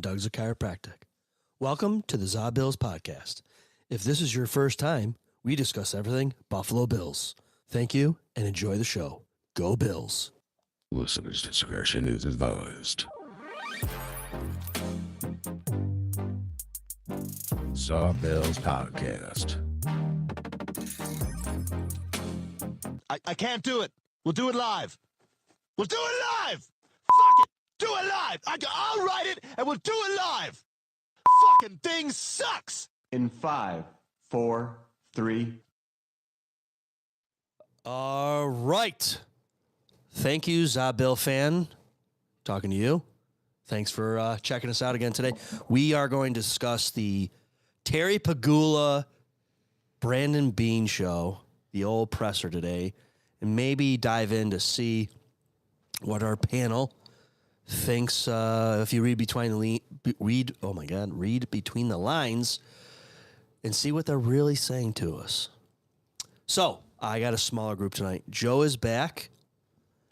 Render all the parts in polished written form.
Doug's a chiropractic. Welcome to the Za Bills podcast. If this is your first time, we discuss everything Buffalo Bills. Thank you and enjoy the show. Go Bills. Listeners' discretion is advised. Za Bills podcast. I can't do it. We'll do it live. We'll do it live. Fuck it. Do it live. I'll write it and we'll do it live. Fucking thing sucks. In 5, 4, 3. All right. Thank you, Za Bill fan. Talking to you. Thanks for checking us out again today. We are going to discuss the Terry Pegula, Brandon Beane show, the old presser today, and maybe dive in to see what our panel thinks. If you read between the lines and see what they're really saying to us. So I got a smaller group tonight. Joe is back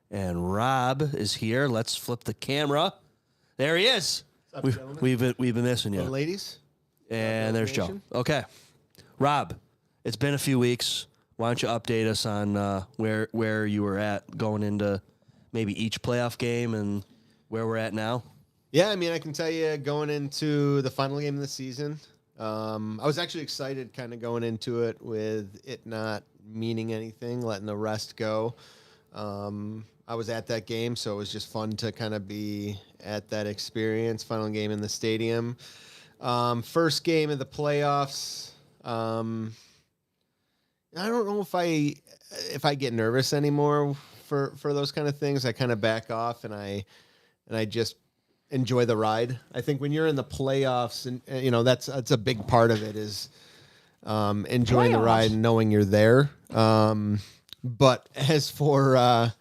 and Rob is here. Let's flip the camera. There he is. What's up, We've been missing you. And ladies. And there's Joe. Okay. Rob, it's been a few weeks. Why don't you update us on where you were at going into maybe each playoff game and where we're at now? Yeah, I mean, I can tell you going into the final game of the season, I was actually excited kind of going into it with it not meaning anything, letting the rest go. I was at that game, so it was just fun to kind of be at that experience, final game in the stadium. First game of the playoffs. I don't know if I get nervous anymore for those kind of things. I kind of back off and I just enjoy the ride. I think when you're in the playoffs, and you know that's a big part of it is enjoying the ride and knowing you're there. But as for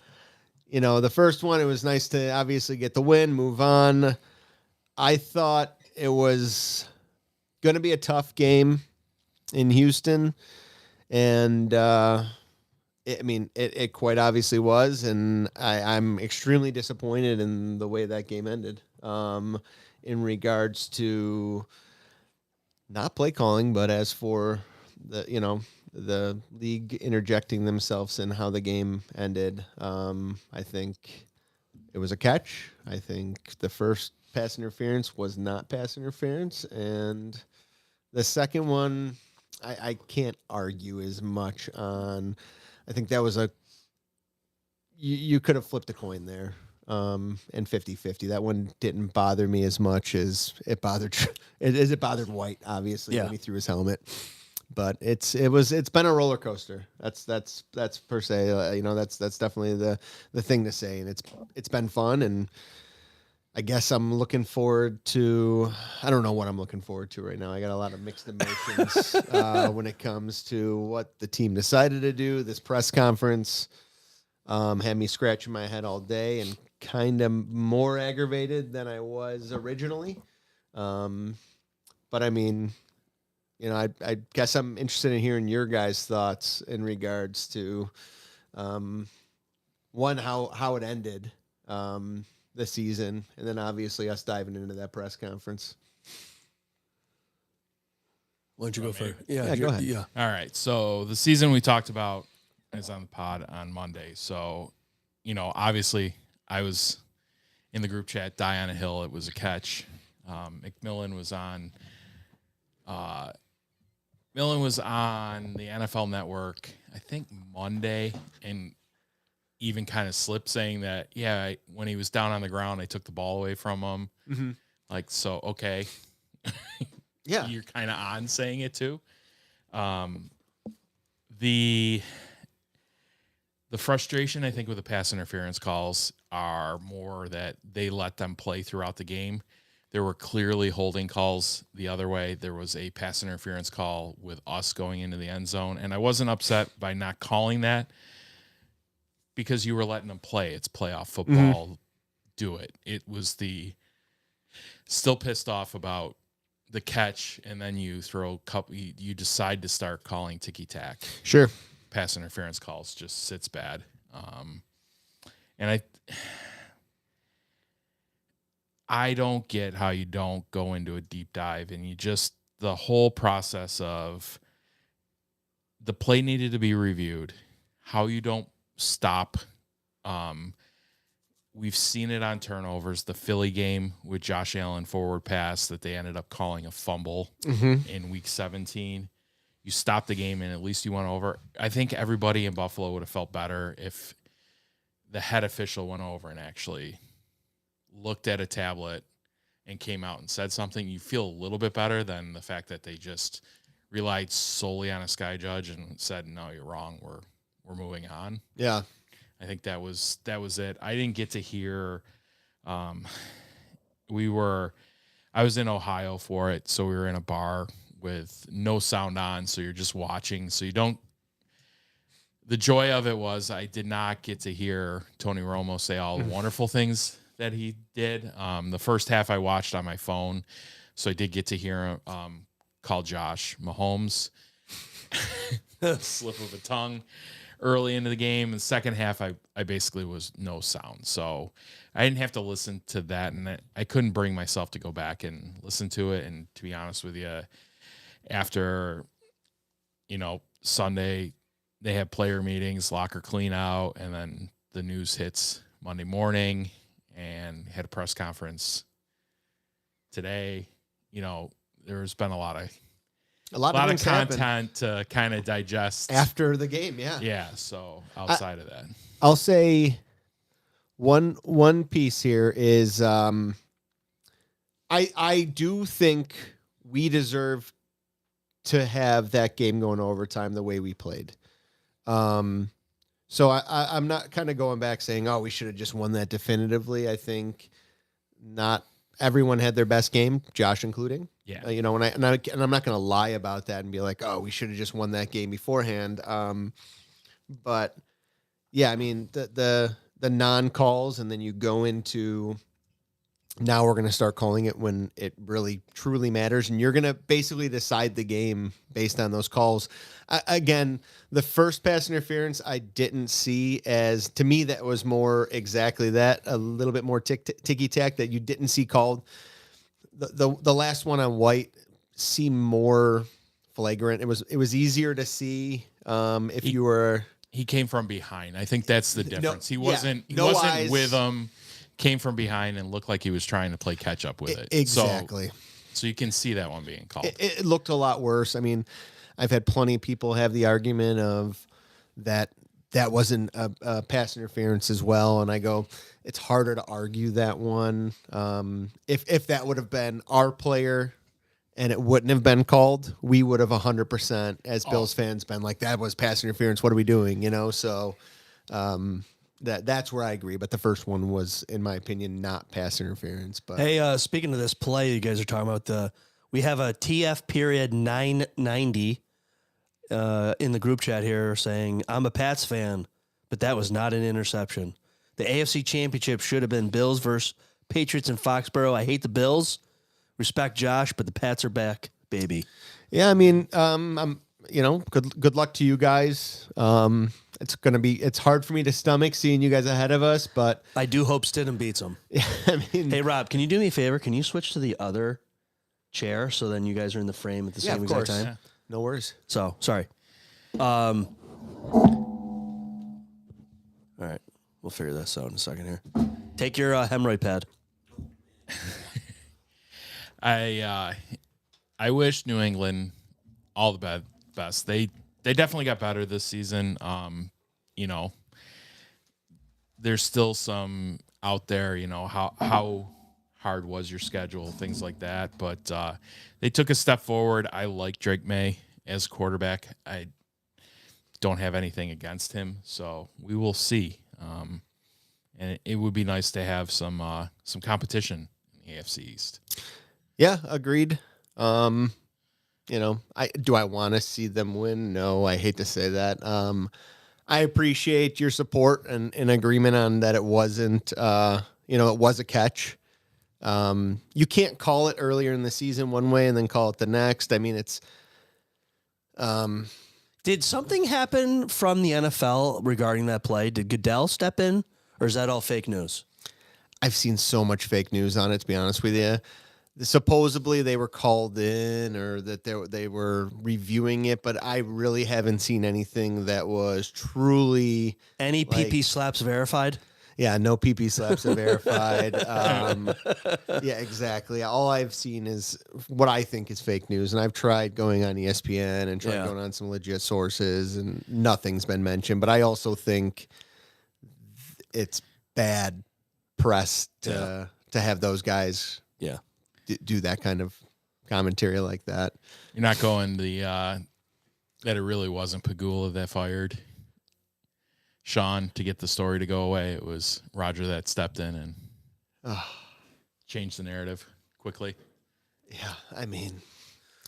the first one, it was nice to obviously get the win, move on. I thought it was going to be a tough game in Houston, and it quite obviously was, and I'm extremely disappointed in the way that game ended. In regards to not play calling, but as for the league interjecting themselves in how the game ended, I think it was a catch. I think the first pass interference was not pass interference, and the second one, I can't argue as much on. I think that was you could have flipped a coin there, and 50-50. That one didn't bother me as much as it bothered White, obviously, when he threw his helmet. But it's been a roller coaster. That's per se. That's definitely the thing to say, and it's been fun, and I guess I'm looking forward to. I don't know what I'm looking forward to right now. I got a lot of mixed emotions when it comes to what the team decided to do. This press conference had me scratching my head all day and kind of more aggravated than I was originally. But I mean, I guess I'm interested in hearing your guys' thoughts in regards to one, how it ended. The season, and then obviously us diving into that press conference. Why don't you go first? Yeah, go ahead. Yeah. All right. So the season we talked about is on the pod on Monday. So, obviously I was in the group chat, die on a hill. It was a catch. McMillan was on the NFL Network, I think Monday, and even kind of slipped saying that, when he was down on the ground, I took the ball away from him. Mm-hmm. Okay. Yeah. You're kind of on saying it too. The frustration, I think, with the pass interference calls are more that they let them play throughout the game. There were clearly holding calls the other way. There was a pass interference call with us going into the end zone, and I wasn't upset by not calling that, because you were letting them play. It's playoff football. Mm-hmm. Do it. It was still pissed off about the catch, and then you decide to start calling ticky-tack. Sure. Pass interference calls just sits bad. And I don't get how you don't go into a deep dive and you just the whole process of the play needed to be reviewed, how you don't stop. We've seen it on turnovers. The Philly game with Josh Allen forward pass that they ended up calling a fumble in week 17. You stopped the game and at least you went over. I think everybody in Buffalo would have felt better if the head official went over and actually looked at a tablet and came out and said something. You feel a little bit better than the fact that they just relied solely on a sky judge and said, no, you're wrong. We're moving on. Yeah. I think that was it. I didn't get to hear, I was in Ohio for it. So we were in a bar with no sound on. So you're just watching. So the joy of it was I did not get to hear Tony Romo say all the wonderful things that he did. The first half I watched on my phone. So I did get to hear him call Josh Mahomes slip of the tongue early into the game. And the second half, I basically was no sound. So I didn't have to listen to that. And I couldn't bring myself to go back and listen to it. And to be honest with you, after, Sunday, they have player meetings, locker clean out, and then the news hits Monday morning and had a press conference today. There's been a lot of things happen content to kind of digest after the game. Yeah. Yeah. So outside of that, I'll say one piece here is I do think we deserve to have that game going overtime the way we played. So I'm not kind of going back saying, oh, we should have just won that definitively. I think not everyone had their best game, Josh including. yeah. And I'm not going to lie about that and be like, oh, we should have just won that game beforehand. But yeah, I mean the non-calls, and then you go into now we're going to start calling it when it really truly matters, and you're going to basically decide the game based on those calls. Again, the first pass interference I didn't see as, to me, that was more exactly that, a little bit more ticky-tack that you didn't see called. The last one on White seemed more flagrant. It was easier to see if you were. He came from behind. I think that's the difference. He yeah, wasn't no eyes. with him. Came from behind and looked like he was trying to play catch up with it. Exactly. So you can see that one being called. It looked a lot worse. I mean, I've had plenty of people have the argument of that wasn't a pass interference as well, and I go, it's harder to argue that one. If that would have been our player and it wouldn't have been called, we would have 100% as Bills fans been like, that was pass interference. What are we doing? So that's where I agree. But the first one was, in my opinion, not pass interference. But Hey, speaking of this play you guys are talking about, we have a TF period 990 in the group chat here saying, I'm a Pats fan, but that was not an interception. The AFC Championship should have been Bills versus Patriots in Foxborough. I hate the Bills. Respect Josh, but the Pats are back, baby. yeah, I mean, I'm good luck to you guys. It's hard for me to stomach seeing you guys ahead of us, but I do hope Stidham beats them. I mean, Hey, Rob, can you do me a favor? Can you switch to the other chair so then you guys are in the frame at the yeah, same of exact course. time? No worries. So, sorry. All right. We'll figure this out in a second here. Take your hemorrhoid pad. I wish New England all the best. They definitely got better this season. There's still some out there, how hard was your schedule, things like that. But they took a step forward. I like Drake May as quarterback. I don't have anything against him, so we will see. And it would be nice to have some competition in the AFC East. Yeah, agreed. Do I want to see them win? No, I hate to say that. I appreciate your support and in agreement on that. It wasn't, it was a catch. You can't call it earlier in the season one way and then call it the next. I mean, it's, Did something happen from the NFL regarding that play? Did Goodell step in, or is that all fake news? I've seen so much fake news on it, to be honest with you. Supposedly they were called in or that they were reviewing it, but I really haven't seen anything that was truly Any PP slaps verified? Yeah, no PP slaps are verified. Yeah, exactly. All I've seen is what I think is fake news, and I've tried going on ESPN and tried going on some legit sources, and nothing's been mentioned. But I also think it's bad press to have those guys do that kind of commentary like that. You're not going that it really wasn't Pagula that fired Sean to get the story to go away. It was Roger that stepped in and changed the narrative quickly. Yeah, I mean,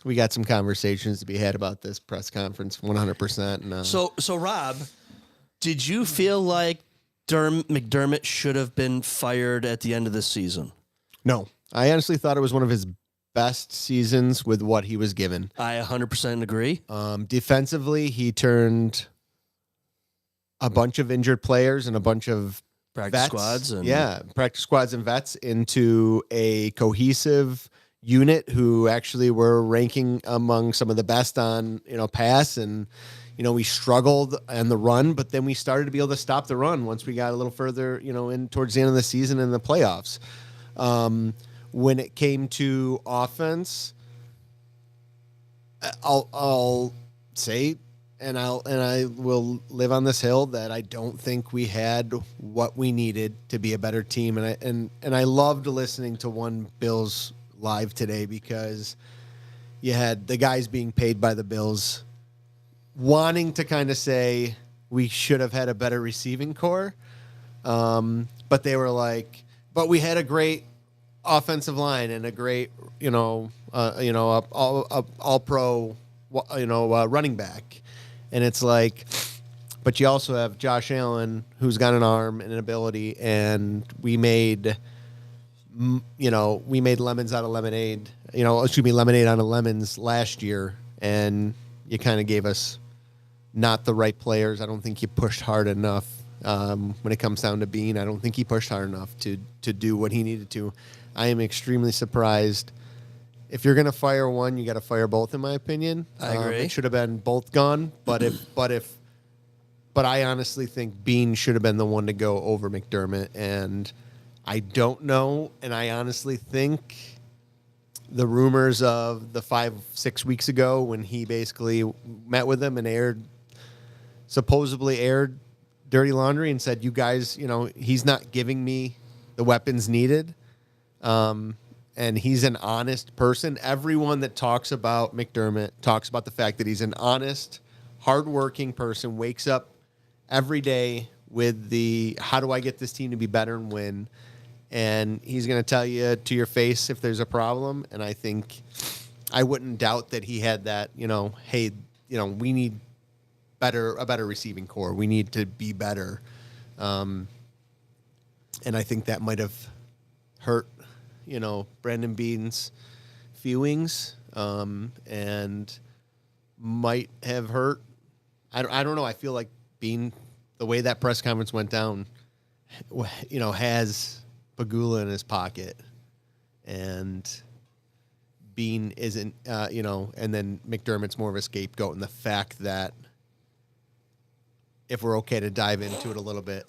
we got some conversations to be had about this press conference, 100%. And, So Rob, did you feel like McDermott should have been fired at the end of this season? No, I honestly thought it was one of his best seasons with what he was given. I 100% agree. Defensively, he turned a bunch of injured players and a bunch of Practice squads and practice squads and vets into a cohesive unit who actually were ranking among some of the best on pass, and we struggled on the run, but then we started to be able to stop the run once we got a little further in towards the end of the season and the playoffs. When it came to offense, I'll say, and I will live on this hill, that I don't think we had what we needed to be a better team. And I loved listening to one Bills live today, because you had the guys being paid by the Bills wanting to kind of say we should have had a better receiving core. But they were like, but we had a great offensive line and a great, all pro, running back. And it's like, but you also have Josh Allen, who's got an arm and an ability, and we made lemons out of lemonade, lemonade out of lemons last year, and you kind of gave us not the right players. I don't think you pushed hard enough. When it comes down to Bean, I don't think he pushed hard enough to do what he needed to. I am extremely surprised. If you're going to fire one, you got to fire both, in my opinion. I agree. It should have been both gone, but I honestly think Bean should have been the one to go over McDermott, and I don't know, and I honestly think the rumors of the 5-6 weeks ago when he basically met with them and supposedly aired dirty laundry and said, you guys, he's not giving me the weapons needed. And he's an honest person. Everyone that talks about McDermott talks about the fact that he's an honest, hardworking person, wakes up every day with how do I get this team to be better and win? And he's going to tell you to your face if there's a problem. And I think I wouldn't doubt that he had that, hey, we need a better receiving core. We need to be better. And I think that might have hurt, Brandon Bean's feelings, and might have hurt. I don't know. I feel like Bean, the way that press conference went down, has Pagula in his pocket, and Bean isn't, and then McDermott's more of a scapegoat. And the fact that, if we're okay to dive into it a little bit,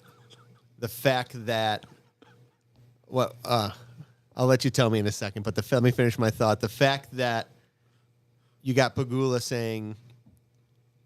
the fact that, I'll let you tell me in a second, but let me finish my thought. The fact that you got Pagula saying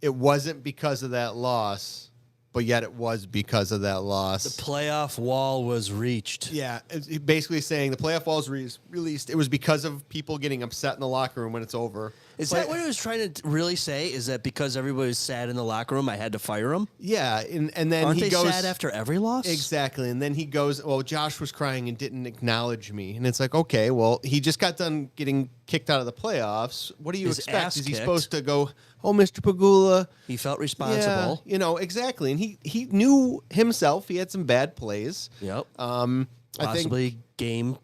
it wasn't because of that loss, but yet it was because of that loss. The playoff wall was reached. Yeah, it's basically saying the playoff wall was released. It was because of people getting upset in the locker room when it's over. Is that what he was trying to really say? Is that because everybody was sad in the locker room, I had to fire him? Yeah, and then Aren't he they goes sad after every loss? Exactly, and then he goes, well, Josh was crying and didn't acknowledge me, and it's like, okay, well, he just got done getting kicked out of the playoffs. What do you His expect? ass Is he kicked. supposed to go, oh, Mr. Pagula? He felt responsible. Yeah, exactly, and he knew himself. He had some bad plays. Yep. I think Possibly game.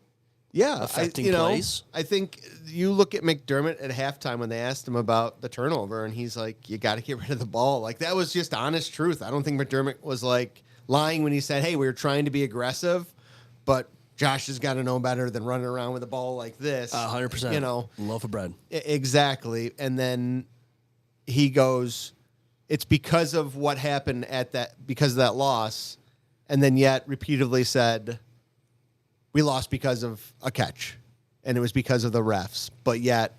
affecting plays. I think you look at McDermott at halftime when they asked him about the turnover, and he's like, you got to get rid of the ball. Like, that was just honest truth. I don't think McDermott was like lying when he said, hey, we were trying to be aggressive, but Josh has got to know better than running around with a ball like this. 100%. You know, loaf of bread. Exactly. And then he goes, it's because of what happened because of that loss. And then yet repeatedly said, we lost because of a catch. And it was because of the refs. But yet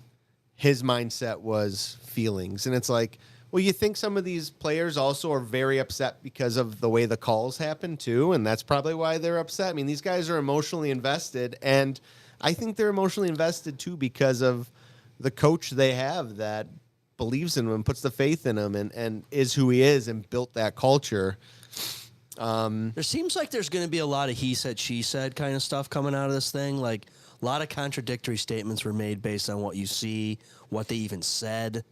his mindset was feelings. And it's like, well, you think some of these players also are very upset because of the way the calls happen too, and that's probably why they're upset. I mean, these guys are emotionally invested, and I think they're emotionally invested too because of the coach they have that believes in them and puts the faith in them and is who he is and built that culture. There seems like there's going to be a lot of he said, she said kind of stuff coming out of this thing. Like a lot of contradictory statements were made based on what you see, what they even said.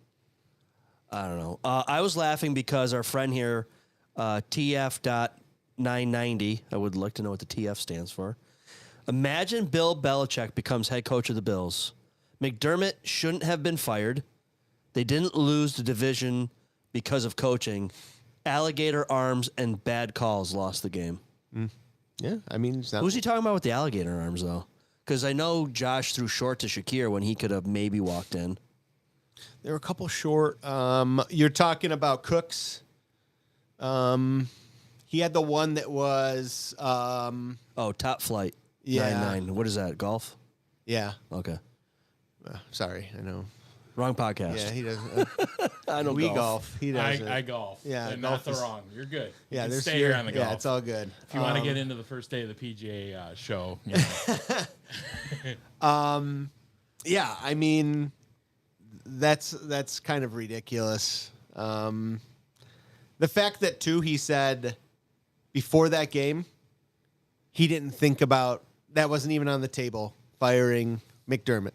I don't know. I was laughing because our friend here, TF.990, I would like to know what the TF stands for. Imagine Bill Belichick becomes head coach of the Bills. McDermott shouldn't have been fired. They didn't lose the division because of coaching. Alligator arms and bad calls lost the game. Yeah, I mean, it's not, Who's he talking about with the alligator arms, though? Because I know Josh threw short to Shakir when he could have maybe walked in. there were a couple short. You're talking about Cooks. He had the one that was, Top Flight. Yeah. 9-9. What is that? Golf? yeah. Okay. Sorry, I know. Wrong podcast. Yeah, he does. I don't We golf. golf. He does. I golf. Yeah, And golf not the is- wrong. You're good. Yeah, You can there's stay here on the golf. Yeah, it's all good. If you want to get into the first day of the PGA show, you know. Yeah, I mean, that's kind of ridiculous. The fact that too, he said before that game, he didn't think about that, wasn't even on the table, firing McDermott.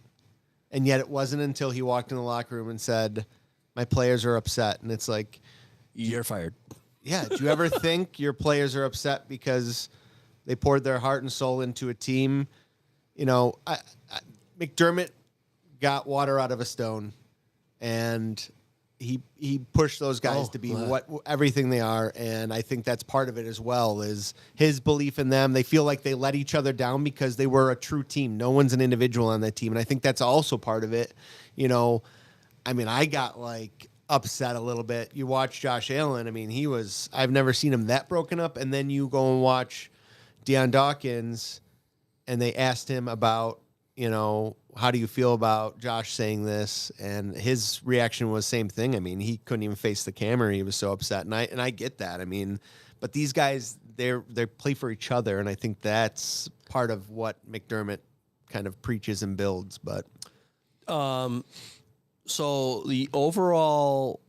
And yet it wasn't until he walked in the locker room and said, my players are upset. And it's like, You're fired. yeah, do you ever think your players are upset because they poured their heart and soul into a team? You know, McDermott got water out of a stone, and he pushed those guys to be everything they are, and I think that's part of it as well, is his belief in them. They feel like they let each other down because they were a true team. No one's an individual on that team, and I think that's also part of it. You know, I mean, I got like upset a little bit. You watch Josh Allen. I mean, I've never seen him that broken up, and then you go and watch Deion Dawkins, and they asked him about, you know, how do you feel about Josh saying this? And his reaction was same thing. I mean, he couldn't even face the camera. He was so upset. And I get that. I mean, but these guys, they play for each other. And I think that's part of what McDermott kind of preaches and builds. But So the overall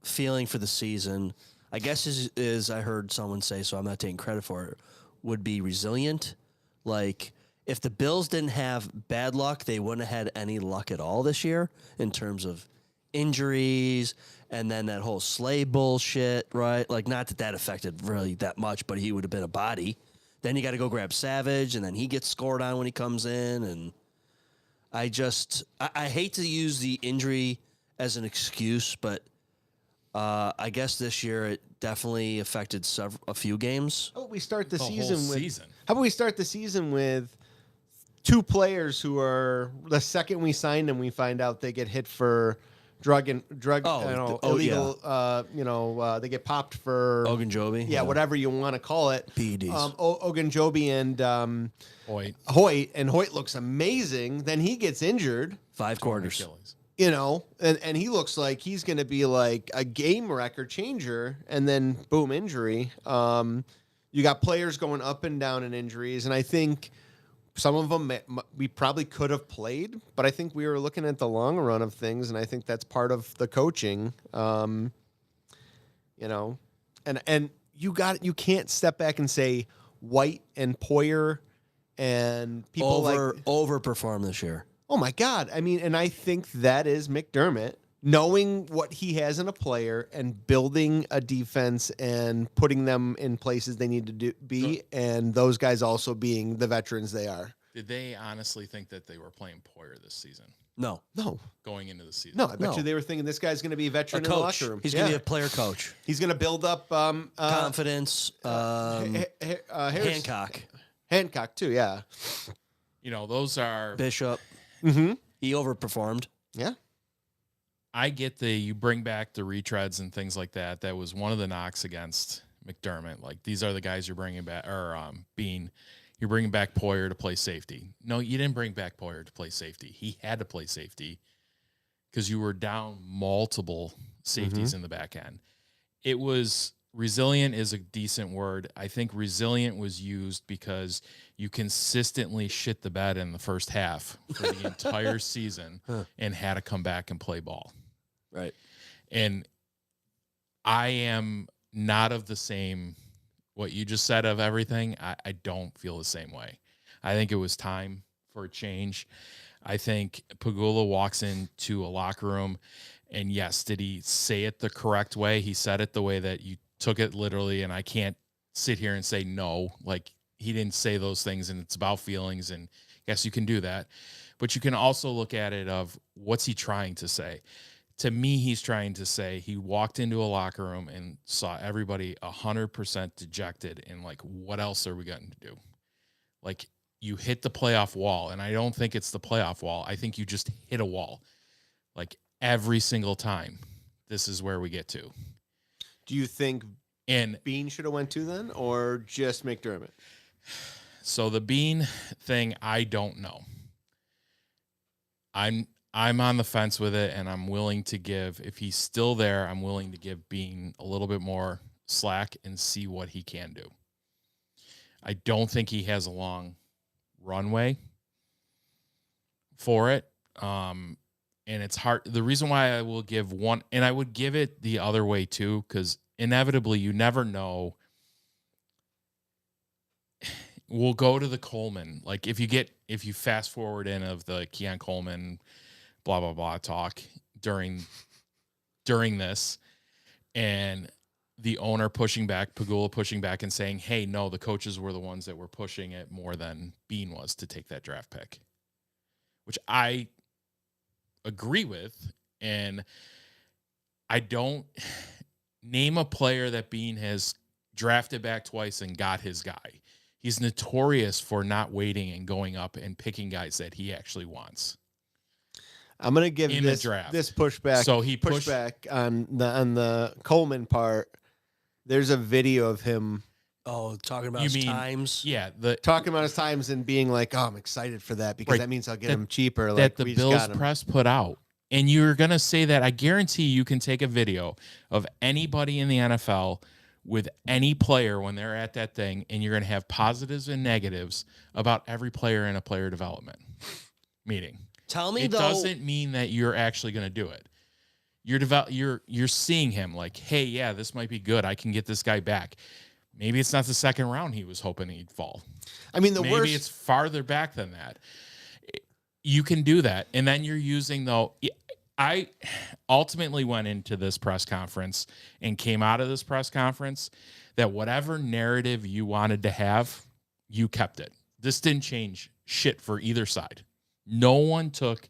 feeling for the season, I guess is I heard someone say, so I'm not taking credit for it, would be resilient. Like, if the Bills didn't have bad luck, they wouldn't have had any luck at all this year in terms of injuries and then that whole Slay bullshit, right? Like, not that affected really that much, but he would have been a body. Then you got to go grab Savage, and then he gets scored on when he comes in. And I hate to use the injury as an excuse, but I guess this year it definitely affected a few games. how about we start the whole season with season. How about we start the season with two players who are, the second we sign them, we find out they get hit for illegal. They get popped for Ogunjobi. Yeah, whatever you want to call it. PEDs. Ogunjobi and Hoyt. Hoyt looks amazing. Then he gets injured, 5 quarters. Achilles. you know, and he looks like he's going to be like a game record changer. And then boom, injury. You got players going up and down in injuries, and I think some of them we probably could have played, but I think we were looking at the long run of things, and I think that's part of the coaching. You know, and you can't step back and say White and Poyer and people overperform this year. oh my God. I mean, and I think that is McDermott knowing what he has in a player and building a defense and putting them in places they need to be, and those guys also being the veterans they are. Did they honestly think that they were playing Poyer this season, No. going into the season? No, I bet No. you they were thinking this guy's going to be a A veteran in the coach. locker room. He's going to be a player coach. He's going to build up Confidence. Harris, Hancock. Hancock too, yeah. You know, those are. Bishop, Mm-hmm. he overperformed. Yeah. I get you bring back the retreads and things like that. That was one of the knocks against McDermott. Like, these are the guys you're bringing back, or Bean. You're bringing back Poyer to play safety. No, you didn't bring back Poyer to play safety. He had to play safety because you were down multiple safeties in the back end. It was resilient is a decent word. I think resilient was used because you consistently shit the bed in the first half for the entire season and had to come back and play ball. Right. And I am not of the same, what you just said of everything. I don't feel the same way. I think it was time for a change. I think Pegula walks into a locker room, and yes, did he say it the correct way? He said it the way that you took it literally, and I can't sit here and say no. Like, he didn't say those things, and it's about feelings, and yes, you can do that. But you can also look at it of, what's he trying to say? To me, he's trying to say he walked into a locker room and saw everybody 100% dejected and like, what else are we going to do? Like, you hit the playoff wall, and I don't think it's the playoff wall. I think you just hit a wall. Like, every single time, this is where we get to. Do you think And Bean should have went to then, or just McDermott? so the Bean thing, I don't know. I'm on the fence with it, and I'm willing to give, if he's still there, I'm willing to give Bean a little bit more slack and see what he can do. I don't think he has a long runway for it. And it's hard. The reason why I will give one, and I would give it the other way too, because inevitably you never know. We'll go to the Coleman. Like, if you fast forward in of the Keon Coleman blah blah blah talk during this, and the owner pushing back, Pegula pushing back and saying, hey, no, the coaches were the ones that were pushing it more than Bean was to take that draft pick, which I agree with. And I don't name a player that Bean has drafted back twice and got his guy. He's notorious for not waiting and going up and picking guys that he actually wants. I'm gonna give In the draft. this pushback. So he pushed pushback on the Coleman part. There's a video of him Oh, talking about You his mean- times. Yeah, talking about his times and being like, "Oh, I'm excited for that because Right. that means I'll get That- him cheaper." that Like, the we just Bills got him. press put out. And you're going to say that. I guarantee you can take a video of anybody in the NFL with any player when they're at that thing, and you're going to have positives and negatives about every player in a player development meeting. Tell me It though. doesn't mean that you're actually going to do it. You're seeing him like, hey, yeah, this might be good. I can get this guy back. Maybe it's not the second round he was hoping he'd fall. I mean, the Maybe worst. it's farther back than that. You can do that. And then you're using, though, I ultimately went into this press conference and came out of this press conference that whatever narrative you wanted to have, you kept it. This didn't change shit for either side. No one took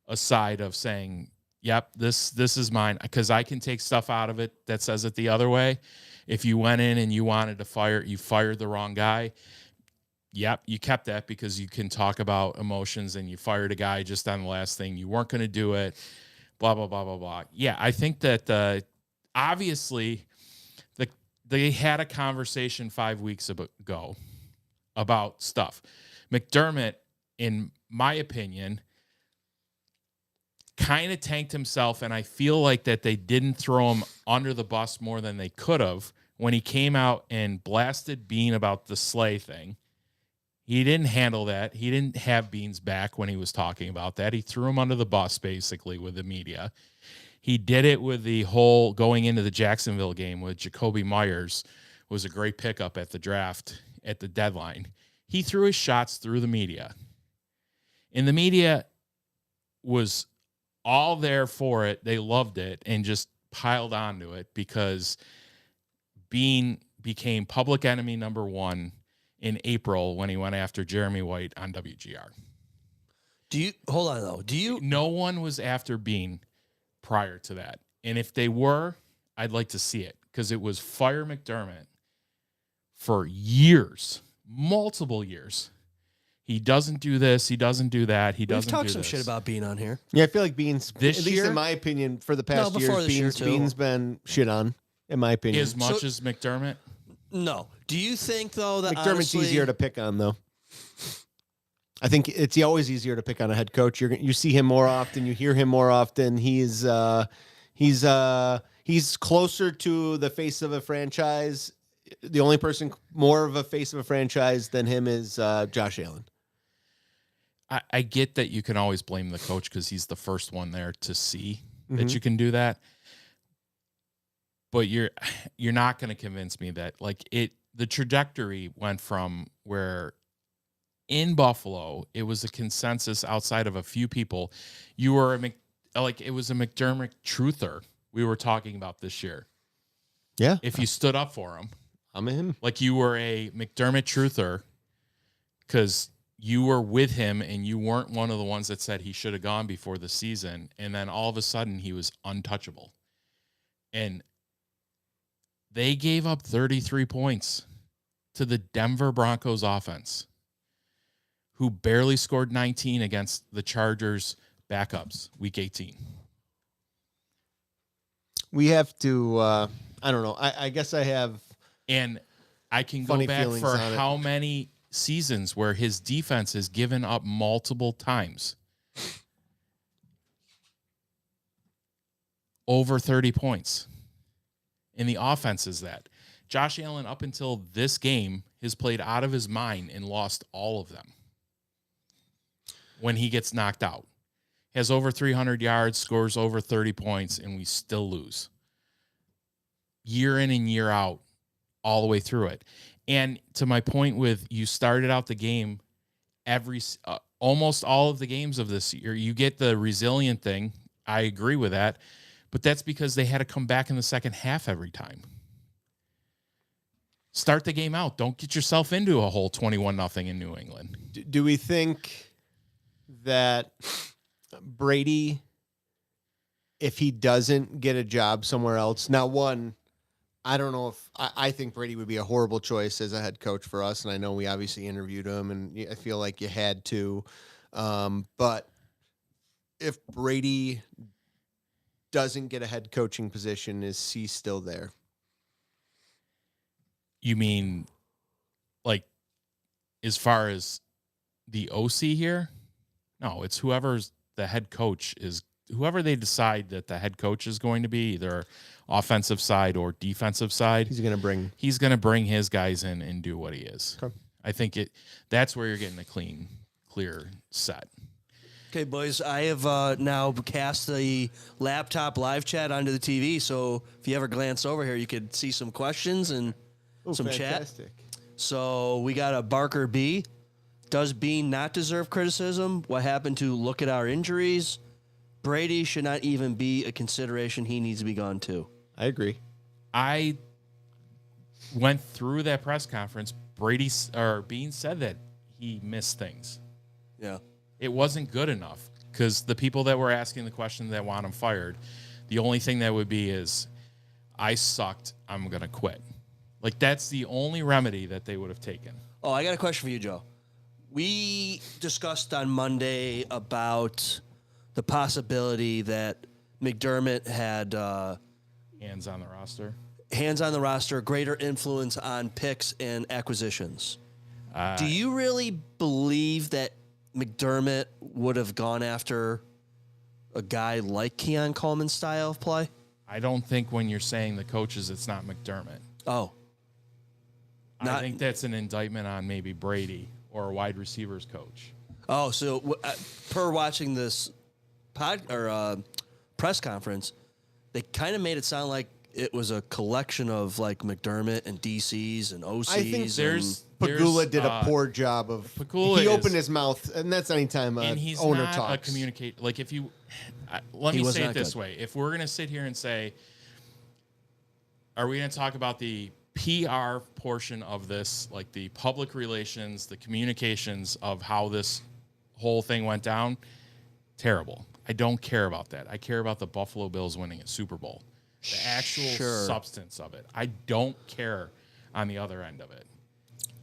a side of saying, yep, this is mine, because I can take stuff out of it that says it the other way. If you went in and you wanted to you fired the wrong guy. Yep, you kept that because you can talk about emotions, and you fired a guy just on the last thing. You weren't going to do it, blah, blah, blah, blah, blah. Yeah, I think that obviously they had a conversation 5 weeks ago about stuff. McDermott, in my opinion, kind of tanked himself, and I feel like that they didn't throw him under the bus more than they could have when he came out and blasted Bean about the Slay thing. He didn't handle that. He didn't have Bean's back when he was talking about that. He threw him under the bus, basically, with the media. He did it with the whole going into the Jacksonville game with Jacoby Myers was a great pickup at the draft at the deadline. He threw his shots through the media. And the media was all there for it. They loved it and just piled onto it because Bean became public enemy number one in April when he went after Jeremy White on WGR. Hold on though? No one was after Bean prior to that. And if they were, I'd like to see it because it was fire McDermott for years, multiple years. He doesn't do this. He doesn't do that. He We've doesn't talked do some this. shit about Bean on here. Yeah, I feel like Bean's, This at least year? in my opinion, for the past before years, this year, too. Bean's been shit on, in my opinion. As much So- as McDermott. No. Do you think though that McDermott's honestly, easier to pick on, though. I think it's always easier to pick on a head coach. You see him more often. You hear him more often. He's closer to the face of a franchise. The only person more of a face of a franchise than him is Josh Allen. I get that you can always blame the coach because he's the first one there to see that Mhm. you can do that. But you're not going to convince me that the trajectory went from where in Buffalo it was a consensus outside of a few people. You were it was a McDermott truther we were talking about this year. Yeah, If you stood up for him, I'm him. like you were a McDermott truther because you were with him and you weren't one of the ones that said he should have gone before the season. And then all of a sudden he was untouchable. And they gave up 33 points to the Denver Broncos offense, who barely scored 19 against the Chargers backups week 18. We have to. I don't know. I guess I have. And I can go Funny back feelings for on it. how many seasons where his defense has given up multiple times. Over 30 points. And the offense is that. Josh Allen, up until this game, has played out of his mind and lost all of them. When he gets knocked out. Has over 300 yards, scores over 30 points, and we still lose. Year in and year out, all the way through it. And to my point with you started out the game, almost all of the games of this year, you get the resilient thing. I agree with that. But that's because they had to come back in the second half every time. Start the game out. Don't get yourself into a whole 21-0 in New England. Do we think that Brady, if he doesn't get a job somewhere else, now one, I don't know if I think Brady would be a horrible choice as a head coach for us, and I know we obviously interviewed him, and I feel like you had to. But if Brady doesn't get a head coaching position, is he still there? You mean, like, as far as the OC here? No, it's whoever's the head coach is, whoever they decide that the head coach is going to be, either offensive side or defensive side. He's going to bring his guys in and do what he is. Okay. I think that's where you're getting a clear set. Okay, boys, I have now cast the laptop live chat onto the TV, so if you ever glance over here, you could see some questions and some chat. So we got a Barker B. Does Bean not deserve criticism? What happened to look at our injuries? Brady should not even be a consideration. He needs to be gone too. I agree. I went through that press conference. Bean said that he missed things. Yeah. It wasn't good enough because the people that were asking the question that want him fired, the only thing that would be is, I sucked, I'm going to quit. Like, that's the only remedy that they would have taken. Oh, I got a question for you, Joe. We discussed on Monday about the possibility that McDermott had Hands on the roster. hands on the roster, greater influence on picks and acquisitions. Do you really believe that McDermott would have gone after a guy like Keon Coleman's style of play? I don't think when you're saying the coaches, it's not McDermott. Oh, I think that's an indictment on maybe Brady or a wide receivers coach. oh. So per watching this press conference, they kind of made it sound like it was a collection of like McDermott and DCs and OCs. I think There's Pagula did a poor job of. Pagula he is- opened his mouth, and that's anytime and an he's owner not talks. a communicate. Like, if you let He me was say it not this good. way: if we're gonna sit here and say, are we gonna talk about the PR portion of this, like the public relations, the communications of how this whole thing went down? Terrible. I don't care about that. I care about the Buffalo Bills winning a Super Bowl. The actual Sure. substance of it. I don't care on the other end of it.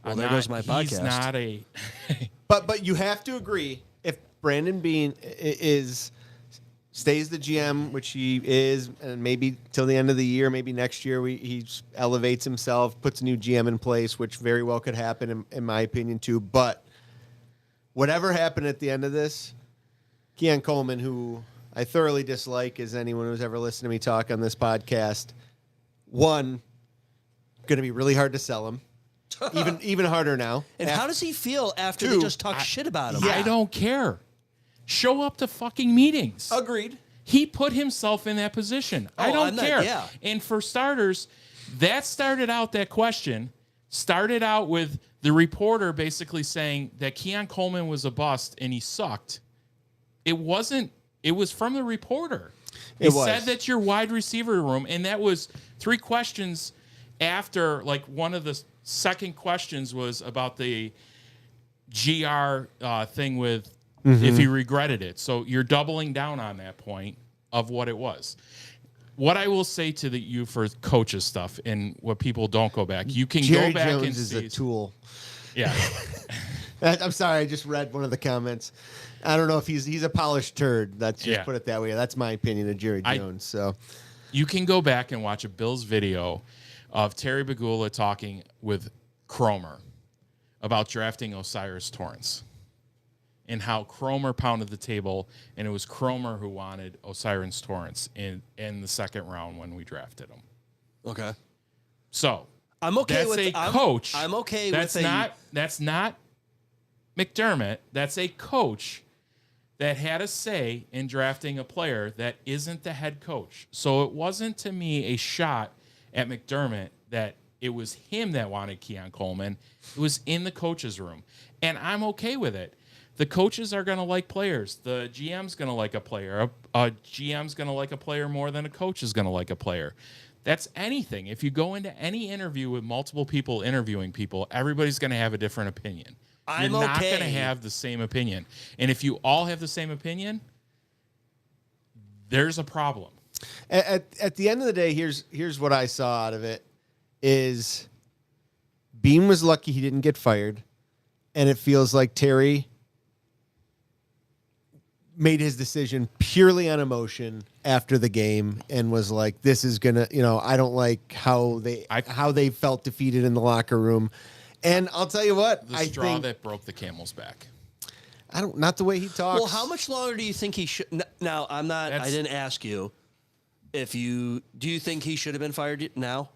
Well, there goes my podcast. He's not a. But you have to agree, if Brandon Beane stays the GM, which he is, and maybe till the end of the year, maybe next year, he elevates himself, puts a new GM in place, which very well could happen, in my opinion, too. But whatever happened at the end of this, Keon Coleman, who I thoroughly dislike, as anyone who's ever listened to me talk on this podcast, one, going to be really hard to sell him. Even harder now. And how does he feel after they Two, just talk shit about him? I don't care. Show up to fucking meetings. Agreed. He put himself in that position. I Oh, don't I'm not- care. yeah. And for starters, that question started out with the reporter basically saying that Keon Coleman was a bust and he sucked. It wasn't. It was from the reporter. It said that your wide receiver room, and that was 3 questions after, like, one of the second questions was about the GR thing with if he regretted it. So you're doubling down on that point of what it was. What I will say to you for coaches stuff and what people don't go back, you can Jerry go back Jones and is see. a tool. Yeah. I'm sorry, I just read one of the comments. I don't know if he's a polished turd. Let's just put it that way. That's my opinion of Jerry Jones. So You can go back and watch a Bills video of Terry Pegula talking with Cromer about drafting Osiris Torrance and how Cromer pounded the table, and it was Cromer who wanted Osiris Torrance in the second round when we drafted him. Okay. So I'm okay that's with a I'm- coach. I'm okay that's with that's not McDermott. That's a coach that had a say in drafting a player that isn't the head coach. So it wasn't, to me, a shot at McDermott that it was him that wanted Keon Coleman. It was in the coach's room. And I'm okay with it. The coaches are going to like players. The GM's going to like a player. A GM's going to like a player more than a coach is going to like a player. That's anything. If you go into any interview with multiple people interviewing people, everybody's going to have a different opinion. I'm You're not okay. going to have the same opinion. And if you all have the same opinion, there's a problem. at the end of the day, here's what I saw out of it is Beam was lucky he didn't get fired, and it feels like Terry made his decision purely on emotion after the game and was like, this is gonna, I don't like how they felt defeated in the locker room. And I'll tell you what, The I straw think that broke the camel's back. not the way he talks. Well, how much longer do you think he should? Now, I'm not. I didn't ask you if you do. You think he should have been fired now?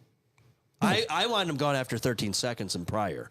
I wanted him gone after 13 seconds and prior.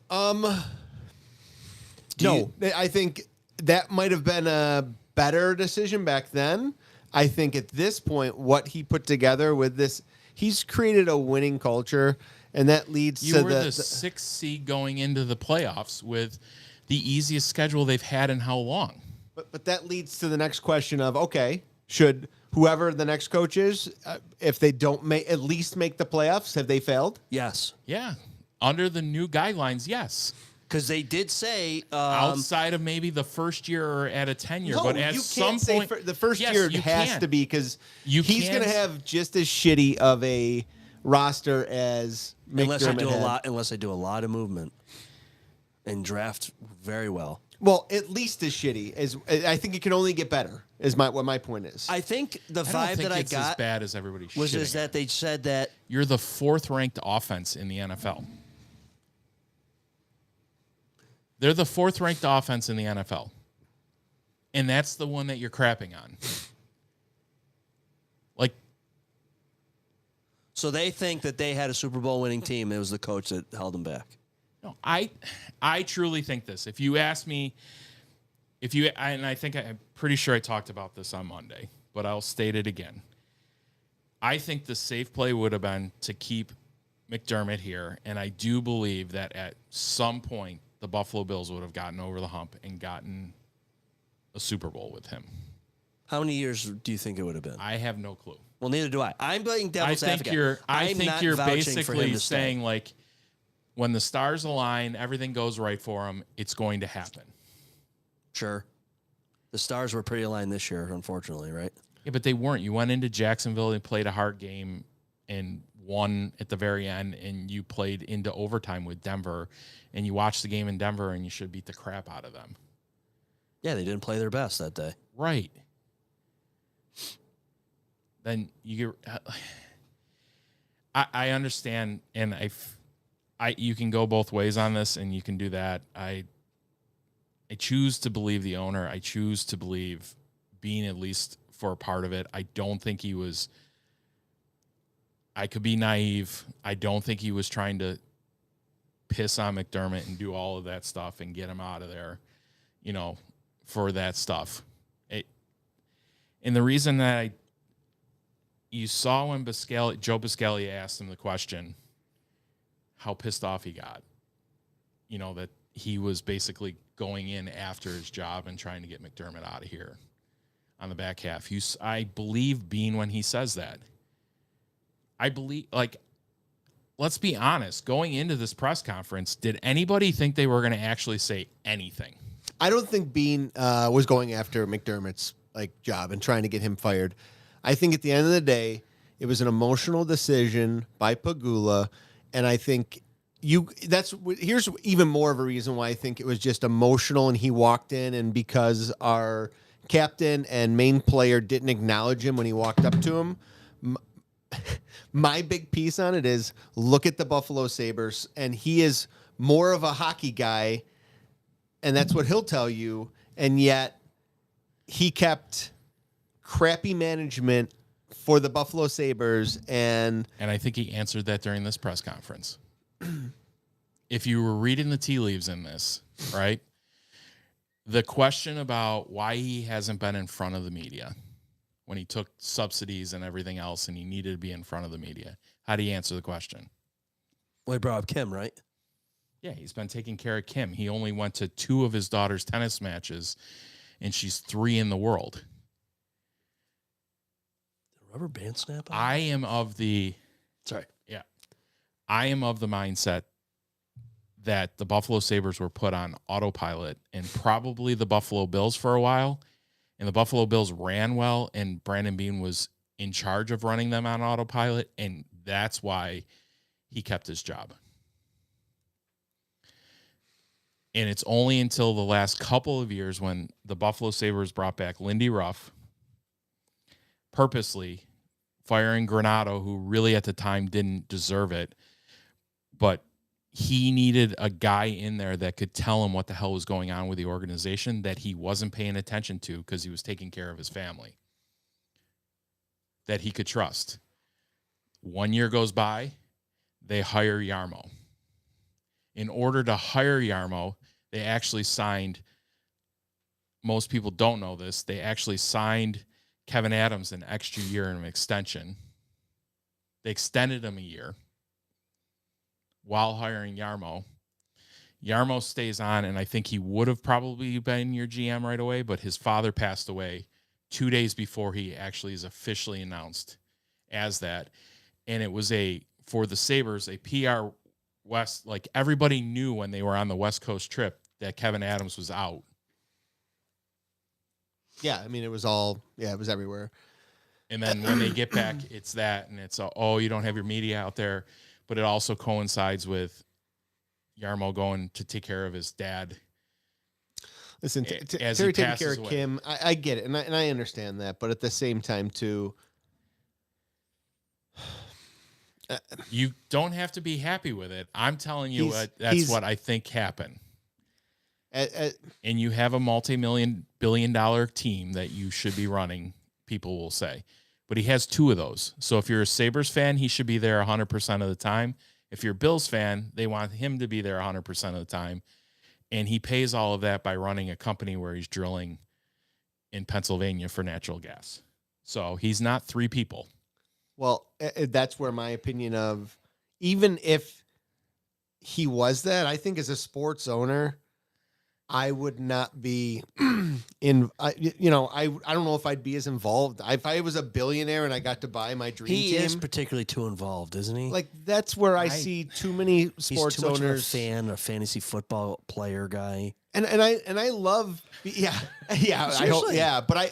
No, I think that might have been a better decision back then. I think at this point, what he put together with this, he's created a winning culture, and that leads You to were the 6th seed going into the playoffs with the easiest schedule they've had in how long? But that leads to the next question of, okay, should whoever the next coach is, if they don't at least make the playoffs, have they failed? Yes, Yeah. Under the new guidelines, yes. because they did say Outside of maybe the first year or at a tenure, No, but at you some can't say point, the first yes, year you has can. to be because You he's can. going to have just as shitty of a roster as unless they McDermott do had. unless they do a lot of movement and draft very well. Well, at least as shitty as I think it can only get better. Is what my point is. I think the I don't vibe think that I it's as got bad as everybody was shitting is that on. they said that You're the 4th ranked offense in the NFL. They're the 4th ranked offense in the NFL. And that's the one that you're crapping on. Like, so they think that they had a Super Bowl winning team. It was the coach that held them back. no, I truly think this. If you ask me, and I think I'm pretty sure I talked about this on Monday, but I'll state it again. I think the safe play would have been to keep McDermott here, and I do believe that at some point the Buffalo Bills would have gotten over the hump and gotten a Super Bowl with him. How many years do you think it would have been? I have no clue. Well, neither do I. I'm playing devil's advocate. I I'm think not you're vouching for him basically to stay. saying, like, when the stars align, everything goes right for him, it's going to happen. Sure. The stars were pretty aligned this year, unfortunately, right? Yeah, but they weren't. You went into Jacksonville and played a hard game and won at the very end and you played into overtime with Denver and you watched the game in Denver and you should beat the crap out of them. Yeah, they didn't play their best that day. Right. Then you get, I understand, and you can go both ways on this, and you can do that. I choose to believe the owner. I choose to believe Bean, at least for a part of it. I don't think he was. I could be naive. I don't think he was trying to piss on McDermott and do all of that stuff and get him out of there, for that stuff. And the reason that you saw when Joe Biscaglia asked him the question, how pissed off he got, that he was basically going in after his job and trying to get McDermott out of here on the back half. I believe Bean when he says that. I believe, let's be honest, going into this press conference, did anybody think they were going to actually say anything? I don't think Bean was going after McDermott's job and trying to get him fired. I think at the end of the day, it was an emotional decision by Pegula, and I think here's even more of a reason why I think it was just emotional, and he walked in, and because our captain and main player didn't acknowledge him when he walked up to him. My big piece on it is look at the Buffalo Sabres, and he is more of a hockey guy, and that's what he'll tell you, and yet he kept crappy management for the Buffalo Sabres, and I think he answered that during this press conference. If you were reading the tea leaves in this, right? The question about why he hasn't been in front of the media when he took subsidies and everything else and he needed to be in front of the media. How do you answer the question? Well, he brought up Kim, right? Yeah, he's been taking care of Kim. He only went to 2 of his daughter's tennis matches, and she's 3 in the world. Rubber band snap on? I am of the mindset that the Buffalo Sabres were put on autopilot, and probably the Buffalo Bills for a while, and the Buffalo Bills ran well, and Brandon Bean was in charge of running them on autopilot, and that's why he kept his job. And it's only until the last couple of years when the Buffalo Sabres brought back Lindy Ruff, purposely firing Granato, who really at the time didn't deserve it, but he needed a guy in there that could tell him what the hell was going on with the organization that he wasn't paying attention to because he was taking care of his family, that he could trust. 1 year goes by, they hire Yarmo. In order to hire Yarmo, they actually signed, most people don't know this, they actually signed Kevin Adams an extra year in an extension. They extended him a year while hiring Yarmo. Yarmo stays on, and I think he would have probably been your GM right away, but his father passed away 2 days before he actually is officially announced as that. And it was for the Sabres, a PR West, everybody knew when they were on the West Coast trip that Kevin Adams was out. yeah, I mean, it was everywhere. And then when they get back, it's that, and it's, you don't have your media out there. But it also coincides with Yarmo going to take care of his dad. Listen, as Terry he taking passes care of away. Kim, I get it, and I understand that, but at the same time, too, you don't have to be happy with it. I'm telling you, that's what I think happened. And you have a multi-billion-dollar team that you should be running, people will say. But he has 2 of those. So if you're a Sabres fan, he should be there 100% of the time. If you're a Bills fan, they want him to be there 100% of the time. And he pays all of that by running a company where he's drilling in Pennsylvania for natural gas. So he's not 3 people. well, that's where my opinion of, even if he was that, I think as a sports owner, I would not be I don't know if I'd be as involved. If I was a billionaire and I got to buy my dream He team, is particularly too involved, isn't he? that's where I see too many he's sports too much owners. of a fantasy football player guy. And I love, yeah, yeah, I hope, Seriously. yeah. But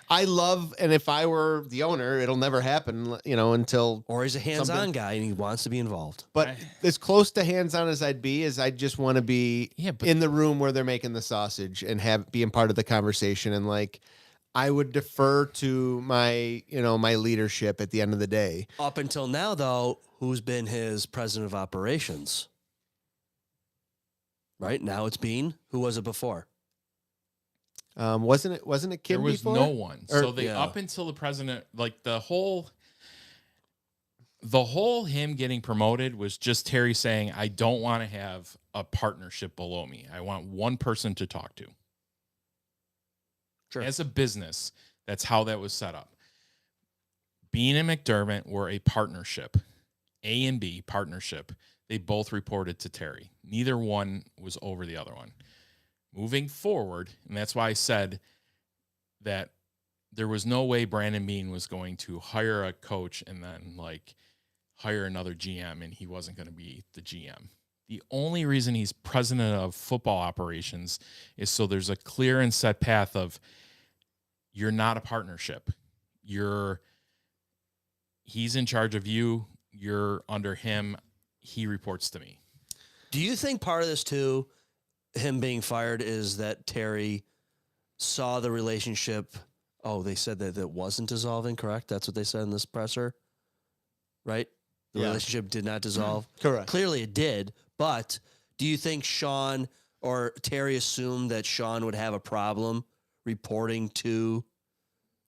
I love, and if I were the owner, it'll never happen, until. Or he's a hands-on Something- guy and he wants to be involved. But I- as close to hands-on as I'd be, is I just want to be Yeah, but- in the room where they're making the sausage and being part of the conversation. And like, I would defer to my leadership at the end of the day. Up until now, though, who's been his president of operations? Right now it's Bean. Who was it before? Wasn't it Kim There was before? no one. Or- So they Yeah. up until the president, like the whole him getting promoted was just Terry saying, I don't want to have a partnership below me. I want one person to talk to. Sure. As a business, that's how that was set up. Bean and McDermott were a partnership, A and B partnership. They both reported to Terry. Neither one was over the other one. Moving forward, and that's why I said that there was no way Brandon Bean was going to hire a coach and then like hire another GM and he wasn't going to be the GM. The only reason he's president of football operations is so there's a clear and set path of you're not a partnership. He's in charge of you. You're under him. He reports to me. Do you think part of this too, him being fired, is that Terry saw the relationship? Oh, they said that it wasn't dissolving, correct? That's what they said in this presser, right? The Yeah. relationship did not dissolve. Correct. Clearly it did, but do you think Sean or Terry assumed that Sean would have a problem reporting to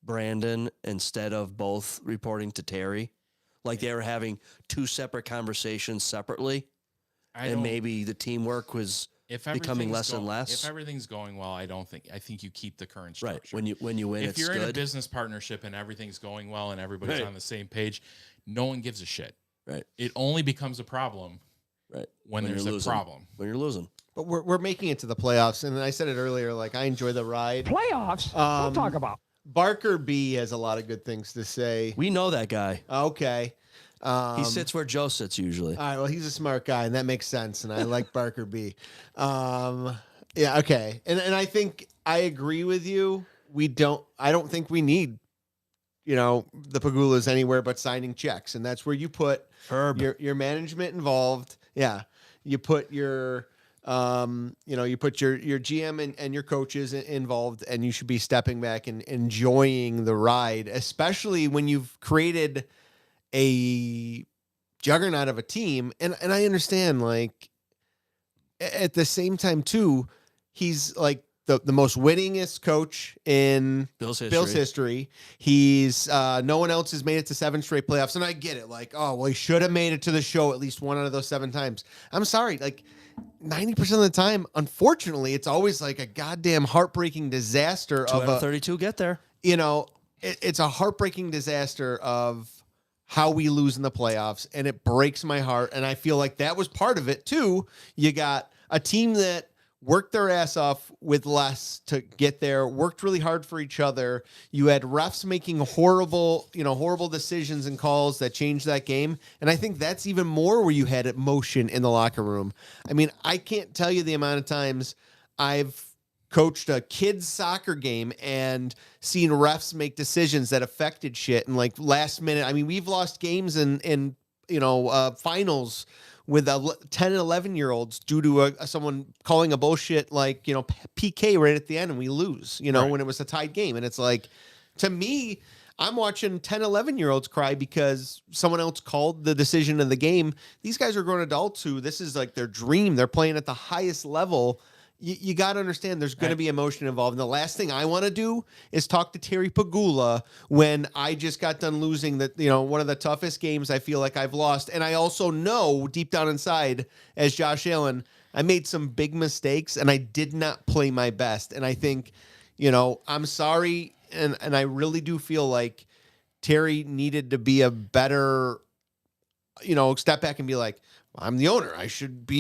Brandon instead of both reporting to Terry? Like they were having two separate conversations separately, and maybe the teamwork was if becoming everything's less and less. If everything's going well, I think you keep the current right. structure. When you win, If it's you're in a good. business partnership and everything's going well and everybody's Right. on the same page, no one gives a shit. Right. It only becomes a problem Right. when there's you're a losing. problem. When you're losing. But we're making it to the playoffs, and I said it earlier. Like, I enjoy the ride. Playoffs? Um, Don't talk about. Barker B has a lot of good things to say. We know that guy. Okay. He sits where Joe sits usually. All right. Well, he's a smart guy, and that makes sense. And I like Barker B. Yeah. Okay. And I think I agree with you. I don't think we need, the Pagulas anywhere but signing checks, and that's where you put Herb. your management involved. Yeah. You put your you put your GM and your coaches involved, and you should be stepping back and enjoying the ride, especially when you've created a juggernaut of a team. And I understand, like, at the same time too, he's like the most winningest coach in Bill's history. Bill's history. He's no one else has made it to 7 straight playoffs, and I get it. Like, oh well, he should have made it to the show at least one out of those 7 times. I'm sorry, like 90% of the time, unfortunately, it's always like a goddamn heartbreaking disaster 2 out of of a 32 get there. it's a heartbreaking disaster of how we lose in the playoffs, and it breaks my heart. And I feel like that was part of it too. You got a team that worked their ass off with less to get there, worked really hard for each other. You had refs making horrible decisions and calls that changed that game. And I think that's even more where you had emotion in the locker room. I mean, I can't tell you the amount of times I've coached a kids soccer game and seen refs make decisions that affected shit and like last minute. I mean, we've lost games in finals with 10 and 11-year-olds due to someone calling a bullshit like, PK right at the end, and we lose, Right. when it was a tied game. And it's like, to me, I'm watching 10, 11-year-olds cry because someone else called the decision of the game. These guys are grown adults who this is like their dream. They're playing at the highest level. You got to understand there's going to be emotion involved. And the last thing I want to do is talk to Terry Pagula when I just got done losing one of the toughest games I feel like I've lost. And I also know deep down inside, as Josh Allen, I made some big mistakes and I did not play my best. And I think, I'm sorry. And I really do feel like Terry needed to be a better, step back and be like, I'm the owner. I should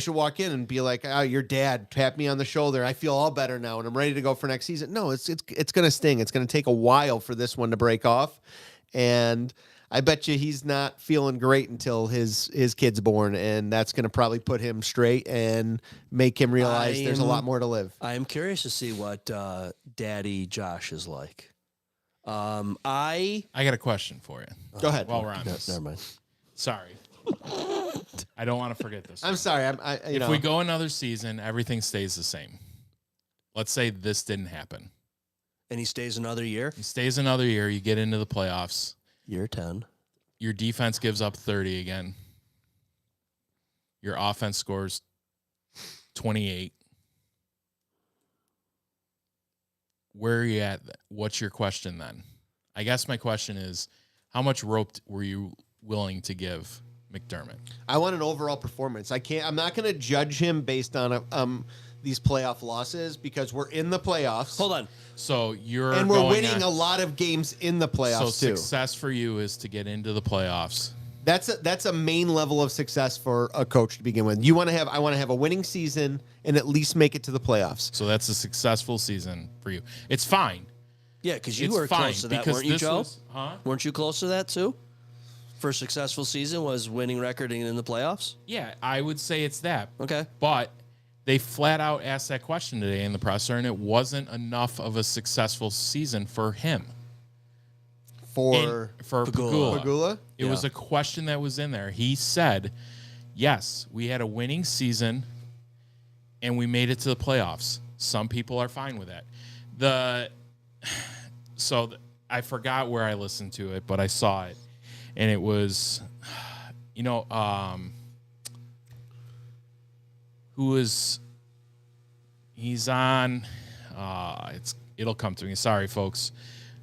walk in and be like, oh, your dad tapped me on the shoulder. I feel all better now and I'm ready to go for next season. No, it's going to sting. It's going to take a while for this one to break off. And I bet you he's not feeling great until his kid's born, and that's going to probably put him straight and make him realize there's a lot more to live. I am curious to see what Daddy Josh is like. I got a question for you. Go ahead. While we're on this. Never mind. Sorry. I don't want to forget this. I'm sorry. If we go another season, everything stays the same. Let's say this didn't happen. And he stays another year? He stays another year. You get into the playoffs. Year 10. Your defense gives up 30 again. Your offense scores 28. Where are you at? What's your question then? I guess my question is, how much rope were you willing to give McDermott? I want an overall performance. I'm not going to judge him based on these playoff losses because we're in the playoffs. Hold on. So you're And we're going winning on- a lot of games in the playoffs So too. success for you is to get into the playoffs. That's a main level of success for a coach to begin with. I want to have a winning season and at least make it to the playoffs. So that's a successful season for you. It's fine. Yeah, because you It's were fine close to that, because weren't you, this Joe? was- huh? Weren't you close to that too? First successful season was winning record and in the playoffs? Yeah, I would say it's that. Okay. But they flat out asked that question today in the presser, and it wasn't enough of a successful season for him. For For Pegula. Pegula? It was a question that was in there. He said, yes, we had a winning season and we made it to the playoffs. Some people are fine with that. I forgot where I listened to it, but I saw it. And it was, he's on, it'll come to me. Sorry, folks.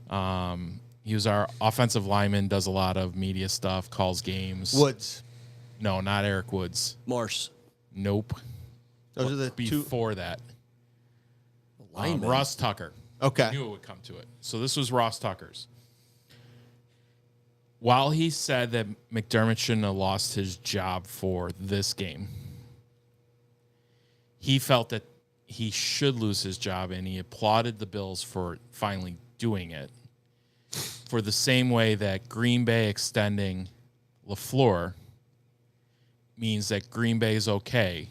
He was our offensive lineman, does a lot of media stuff, calls games. Woods. No, not Eric Woods. Morse. Nope. Those are the two. Before that. Lineman. Ross Tucker. Okay. I knew it would come to it. So this was Ross Tucker's. While he said that McDermott shouldn't have lost his job for this game, he felt that he should lose his job, and he applauded the Bills for finally doing it. For the same way that Green Bay extending LaFleur means that Green Bay is okay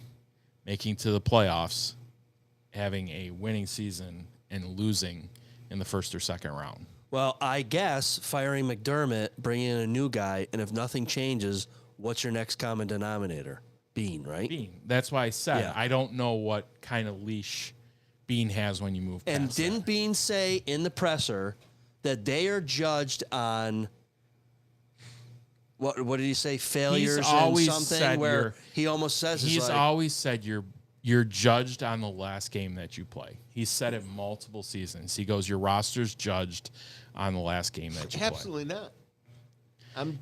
making to the playoffs, having a winning season, and losing in the first or second round. Well, I guess firing McDermott, bringing in a new guy, and if nothing changes, what's your next common denominator? Bean, right? Bean. That's why I said Yeah. I don't know what kind of leash Bean has when you move past And that. didn't Bean say in the presser that they are judged on what did he say? Failures and always something said where you're- he almost says it's He's like, always said you're judged on the last game that you play. He said it multiple seasons. He goes, your roster's judged on the last game that you play. Absolutely not.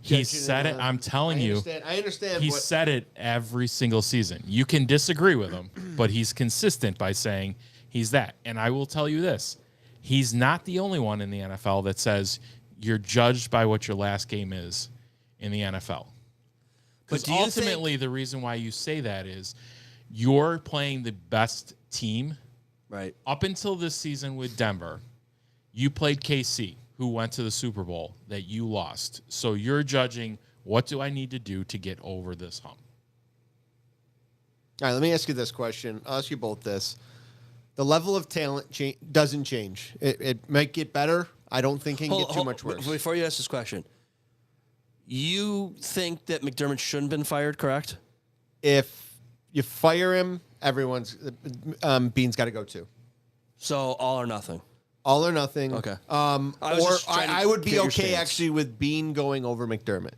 He said it. I'm telling you. I understand. He what, said it every single season. You can disagree with him, but he's consistent by saying he's that. And I will tell you this. He's not the only one in the NFL that says you're judged by what your last game is in the NFL. But Because do you ultimately, the reason why you say that is you're playing the best team. right. Up until this season with Denver, you played KC, who went to the Super Bowl, that you lost. So you're judging, what do I need to do to get over this hump? All right, let me ask you this question. I'll ask you both this. The level of talent doesn't change. It might get better. I don't think it can get too much worse. Before you ask this question, you think that McDermott shouldn't have been fired, correct? If you fire him, Bean's got to go too. So all or nothing. All or nothing. Okay. I was just trying to I would get be your okay stance. actually with Bean going over McDermott.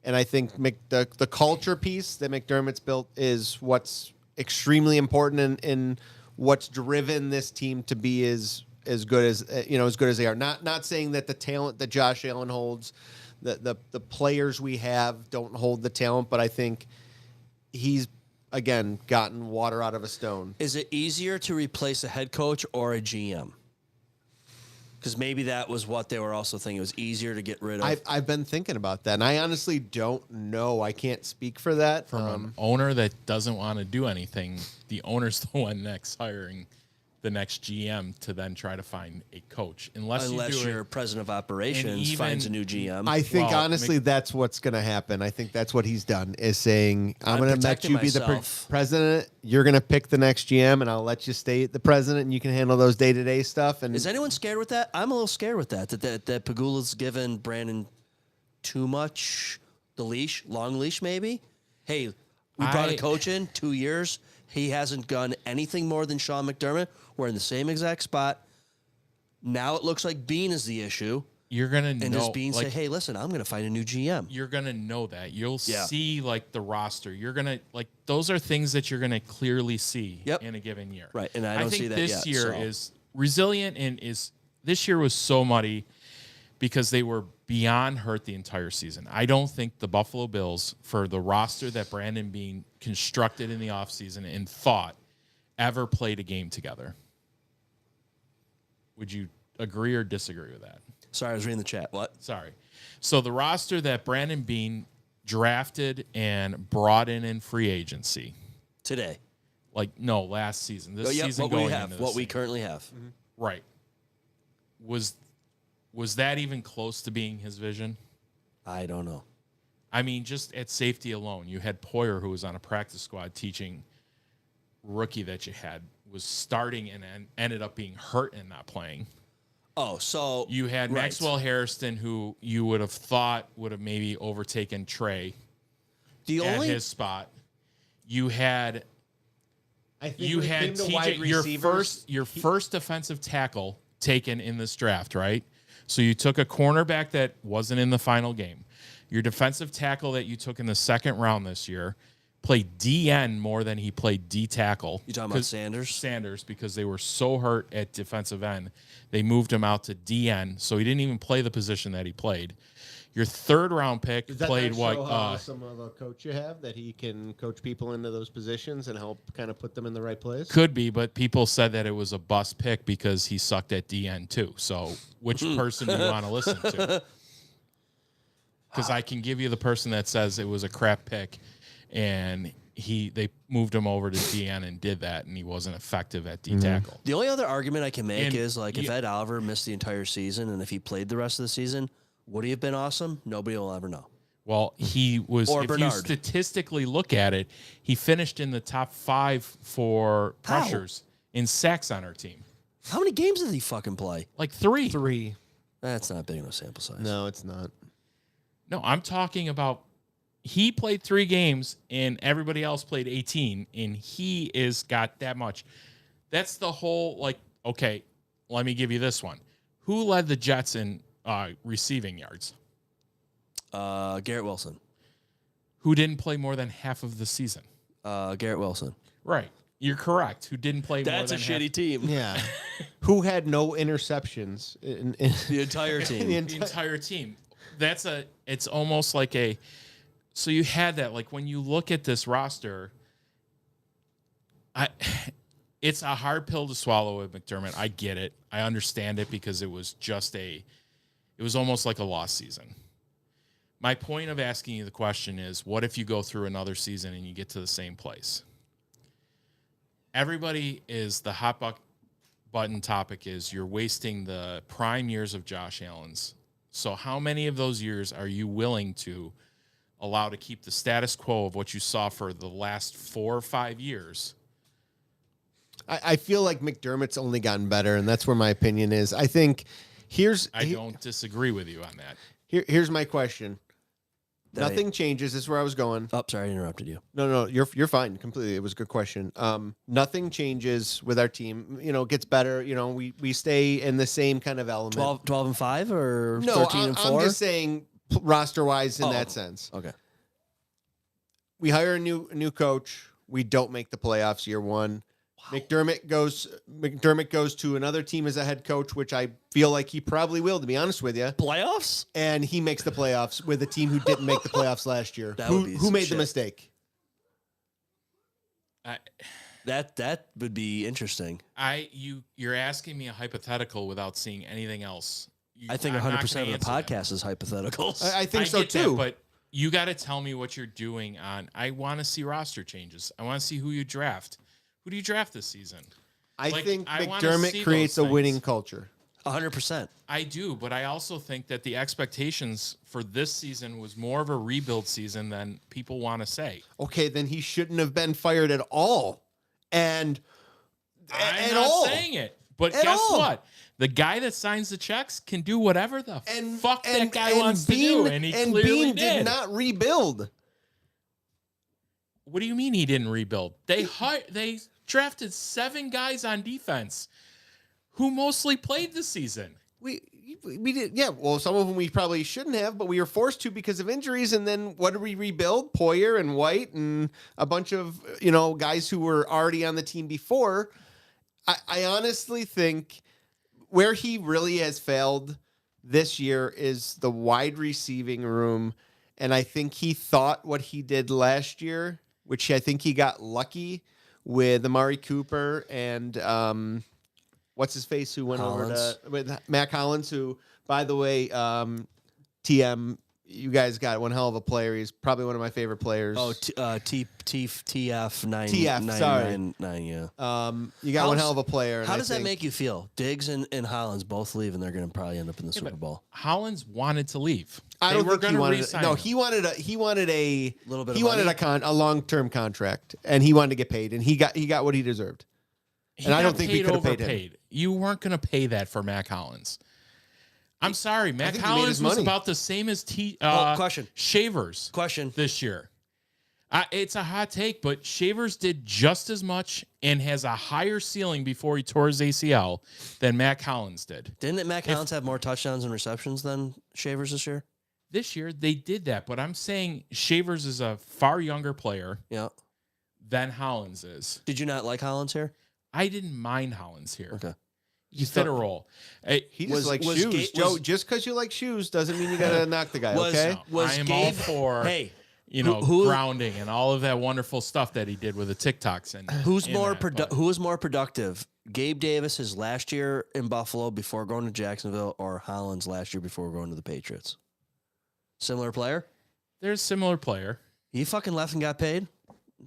And I think the culture piece that McDermott's built is what's extremely important in what's driven this team to be as good as as good as they are. Not saying that the talent that Josh Allen holds, the players we have don't hold the talent, but I think he's again gotten water out of a stone. Is it easier to replace a head coach or a GM? Because maybe that was what they were also thinking. It was easier to get rid of. I've been thinking about that, and I honestly don't know. I can't speak for that. From an owner that doesn't want to do anything, the owner's the one next hiring the next GM to then try to find a coach, unless your president of operations even- finds a new GM. I think Well, honestly that's what's going to happen. I think that's what he's done is saying, I'm I'm going to let protecting you be the myself. president. You're going to pick the next GM, and I'll let you stay the president, and you can handle those day-to-day stuff. And Is anyone scared with that? I'm a little scared with that Pagula's given Brandon too much long leash maybe. Hey, we brought a coach in 2 years. He hasn't done anything more than Sean McDermott. We're in the same exact spot. Now it looks like Bean is the issue. you're gonna And know. does Bean say, like, hey, listen, I'm going to find a new GM? you're gonna know that. You'll Yeah. see like the roster. You're gonna like those are things that you're gonna clearly see Yep. in a given year. Right, and I don't think see that this yet, year so. is resilient and this year was so muddy because they were beyond hurt the entire season. I don't think the Buffalo Bills, for the roster that Brandon Bean constructed in the offseason and thought, ever played a game together. Would you agree or disagree with that? Sorry, I was reading the chat. What? Sorry. So the roster that Brandon Bean drafted and brought in free agency, Today. like no, last season, this Oh, yep, season what going we have, into this what we season. currently have. Right. Was that even close to being his vision? I don't know. I mean, just at safety alone, you had Poyer, who was on a practice squad teaching rookie that you had, was starting and ended up being hurt and not playing. Oh, so You had right. Maxwell Harrison, who you would have thought would have maybe overtaken Trey The at only his spot. You had I think you when it had came to wide TJ, receivers, your first defensive tackle taken in this draft, right? So you took a cornerback that wasn't in the final game. Your defensive tackle that you took in the second round this year played DN more than he played D tackle. You talking about Sanders? Sanders, because they were so hurt at defensive end, they moved him out to DN, so he didn't even play the position that he played. Your third round pick does that played not what? show how awesome of a coach you have, that he can coach people into those positions and help kind of put them in the right place? Could be, but people said that it was a bust pick because he sucked at DN too. So which person do you want to listen to? Because I can give you the person that says it was a crap pick and they moved him over to DN and did that, and he wasn't effective at D tackle. The only other argument I can make And is like if you- Ed Oliver missed the entire season and if he played the rest of the season, would he have been awesome? Nobody will ever know. Well, he was. Or if Bernard. you statistically look at it, he finished in the top 5 for How? pressures in sacks on our team. How many games did he fucking play? Like 3. 3. That's not big enough sample size. No, it's not. No, I'm talking about he played 3 games and everybody else played 18, and he is got that much. That's the whole, like, okay, let me give you this one. Who led the Jets in receiving yards? Garrett Wilson. Who didn't play more than half of the season? Garrett Wilson. Right. You're correct. Who didn't play more That's a than shitty team. Yeah. Who had no interceptions in The entire team. the entire team. It's almost like so you had that, like when you look at this roster, it's a hard pill to swallow with McDermott. I get it. I understand it because it was almost like a lost season. My point of asking you the question is, what if you go through another season and you get to the same place? Everybody is the hot button topic is you're wasting the prime years of Josh Allen's. So how many of those years are you willing to allow to keep the status quo of what you saw for the last 4 or 5 years? I feel like McDermott's only gotten better, and that's where my opinion is. I think I don't disagree with you on that. here's my question. That Nothing changes. This is where I was going. Oh, sorry, I interrupted you. No, you're fine completely. It was a good question. Nothing changes with our team. It gets better. We stay in the same kind of element. 12 and 5 or No, 13 and 4? I'm just saying roster wise in Oh. that sense. Okay. We hire a new coach. We don't make the playoffs year one. McDermott goes to another team as a head coach, which I feel like he probably will, to be honest with you. Playoffs? And he makes the playoffs with a team who didn't make the playoffs last year. That would be Who some made the shit. mistake? That would be interesting. You're asking me a hypothetical without seeing anything else. I think I'm not 100% gonna of the answer that. podcast is hypotheticals. I think I so get that, too. but you got to tell me what you're doing on. I want to see roster changes. I want to see who you draft. Who do you draft this season? I Like, think I wanna see McDermott those creates a things. winning culture. 100%. I do, but I also think that the expectations for this season was more of a rebuild season than people want to say. Okay, then he shouldn't have been fired at all. And I'm at not all. saying it, but At guess all. what? The guy that signs the checks can do whatever the And fuck that and- guy and wants Bean, to do, and he and clearly Bean did not rebuild. What do you mean he didn't rebuild? They drafted 7 guys on defense who mostly played this season. We did, yeah. Well, some of them we probably shouldn't have, but we were forced to because of injuries. And then what did we rebuild? Poyer and White and a bunch of guys who were already on the team before. I honestly think where he really has failed this year is the wide receiving room, and I think he thought what he did last year, which I think he got lucky with Amari Cooper and what's his face who went Hollins. over to with Mac Hollins, who, by the way, TM, you guys got one hell of a player. He's probably one of my favorite players. Oh, TF 9. TF, sorry. 9, yeah. You got How's- one hell of a player. and How I does that think- make you feel? Diggs and Hollins both leave, and they're going to probably end up in the Super Bowl. Hollins wanted to leave. I They don't were think he gonna wanted. re-sign No, him. he wanted a Little bit of He wanted money? a long-term contract, and he wanted to get paid, and he got what he deserved. He And I don't got think we paid could have paid him. overpaid. You weren't going to pay that for Mac Hollins. I'm sorry, Mac think he made his Hollins was money. about the same as Question. Shavers Question. this year. It's a hot take, but Shavers did just as much and has a higher ceiling before he tore his ACL than Mac Hollins did. Didn't Mac Hollins have more touchdowns and receptions than Shavers this year? This year, they did that, but I'm saying Shavers is a far younger player Yeah. than Hollins is. Did you not like Hollins here? I didn't mind Hollins here. Okay. He fit a role. He just Was- likes was shoes. Ga- Joe, was- just because you like shoes doesn't mean you gotta knock the guy. Was- Okay. Was I am Gabe, all for Hey, who, grounding and all of that wonderful stuff that he did with the TikToks and who's in more that, but who was more productive? Gabe Davis his last year in Buffalo before going to Jacksonville, or Hollins last year before going to the Patriots? Similar player? There's a similar player. He fucking left and got paid.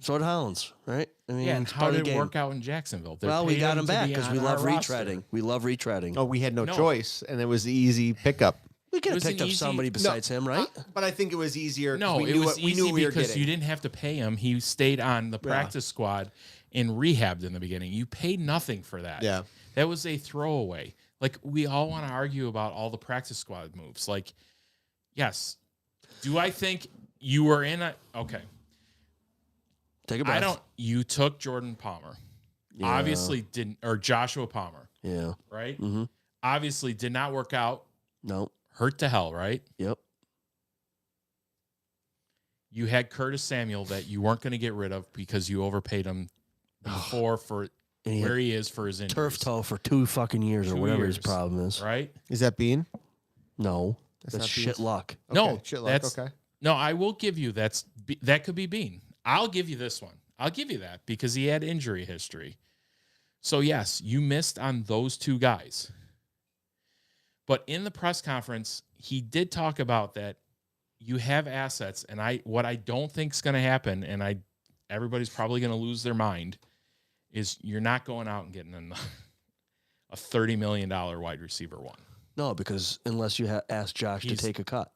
So did Hollins, right? I mean, Yeah, and it's how part of did the it game. work out in Jacksonville? They Well, we paid got him to back be because we on love our roster. retreading. We love retreading. Oh, we had no No. choice, and it was the easy pickup. We could it have was an picked up easy- somebody besides him, right? But I think it was easier. 'cause No, we it knew was what, we easy knew we were because getting. you didn't have to pay him. He stayed on the practice squad and rehabbed in the beginning. You paid nothing for that. Yeah. That was a throwaway. Like, we all want to argue about all the practice squad moves. Like, yes. Do I think you were in a... Okay. Take a breath. I don't... You took Jordan Palmer. Yeah. Obviously didn't... Or Joshua Palmer, Yeah. right? Mm-hmm. Obviously did not work out. No. Hurt to hell, right? Yep. You had Curtis Samuel that you weren't going to get rid of because you overpaid him before for And he where had he is for his injuries. turf toe for 2 fucking years or 2 whatever his years. problem is. Right? Is that Bean? No. That's That's not shit Beans? luck. No, Okay, shit luck, that's okay. no. I will give you that could be Bean. I'll give you this one. I'll give you that because he had injury history. So yes, you missed on those 2 guys. But in the press conference, he did talk about that you have assets, and what I don't think is going to happen, and everybody's probably going to lose their mind, is you're not going out and getting a $30 million wide receiver one. No, because unless you ask Josh to He's- take a cut.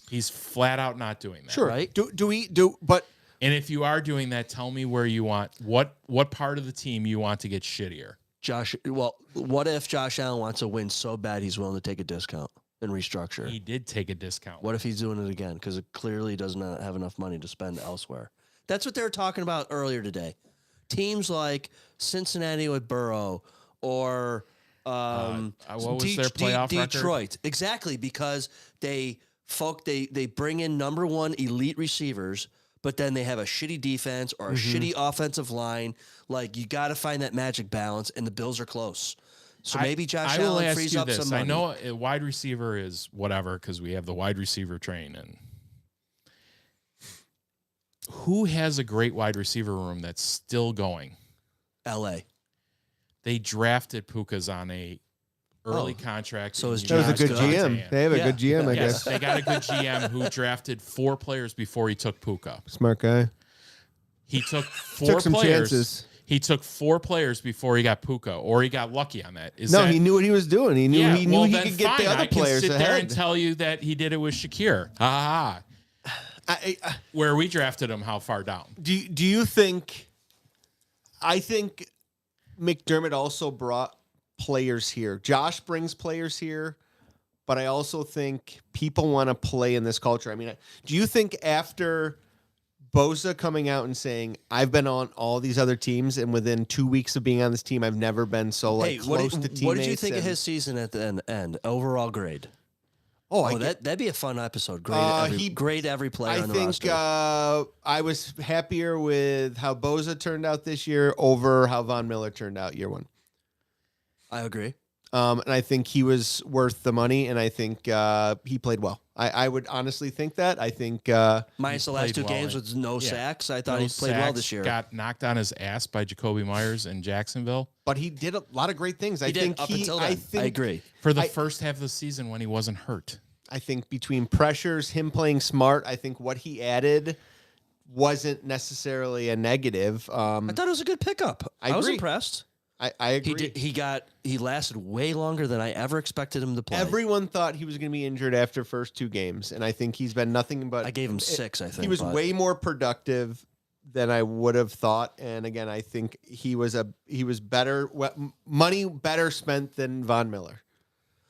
He's flat out not doing that. Sure. Right? Do we do? But And if you are doing that, tell me where you want what part of the team you want to get shittier. What if Josh Allen wants to win so bad he's willing to take a discount and restructure? He did take a discount. What if he's doing it again? Because it clearly does not have enough money to spend elsewhere. That's what they were talking about earlier today. Teams like Cincinnati with Burrow or what was their playoff record? Detroit. Exactly, because they bring in number 1 elite receivers, but then they have a shitty defense or a shitty offensive line. Like, you got to find that magic balance, and the Bills are close. So maybe Josh I will Allen ask frees you up this. some money. I know a wide receiver is whatever because we have the wide receiver train. And who has a great wide receiver room that's still going? L.A. They drafted Pukas on a early Oh. contract. So is in that was a Josh good good. GM. They have a Yeah. good GM, I Yes, guess. they got a good GM who drafted 4 players before he took Puka. Smart guy. He took 4 Took some players. chances. He took 4 players before he got Puka, or he got lucky on that. He knew what he was doing. He knew yeah, he knew well, he then could get the fine. other I can players sit there and ahead. tell you that he did it with Shakir. Ha ha. Where we drafted him, how far down? Do you think? I think McDermott also brought players here. Josh brings players here, but I also think people want to play in this culture. I mean, do you think after Bosa coming out and saying, "I've been on all these other teams, and within 2 weeks of being on this team, I've never been so Hey, close to teammates"? what did you think of and- his season at the end? Overall grade. That'd be a fun episode. Grade every player I on the think roster. I was happier with how Bosa turned out this year over how Von Miller turned out year one. I agree. And I think he was worth the money, and I think he played well. I would honestly think that. I think Minus the last played 2 well games in- with no yeah. sacks. I thought No he played well sacks, this year. Got knocked on his ass by Jacoby Myers in Jacksonville but he did a lot of great things. He did up until then. I agree. for the I- first half of the season when he wasn't hurt. I think between pressures, him playing smart, I think what he added wasn't necessarily a negative. I thought it was a good pickup. I was agree. impressed. I He agree. did. He lasted way longer than I ever expected him to play. Everyone thought he was going to be injured after first 2 games, and I think he's been nothing but. I gave him 6. I think He was but way more productive than I would have thought, and again, I think he was better. Money better spent than Von Miller.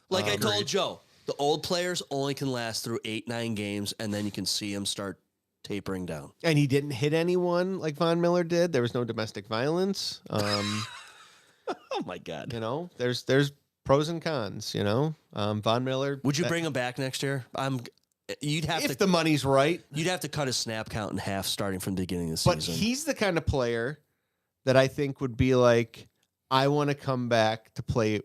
Like I told Joe, the old players only can last through 8-9 games, and then you can see them start tapering down. And he didn't hit anyone like Von Miller did. There was no domestic violence. Oh my God! You know, there's pros and cons. You know, Von Miller. Would you bring him back next year? You'd have if to. the money's right? You'd have to cut his snap count in half starting from the beginning of the But season. he's the kind of player that I think would be like, I want to come back to play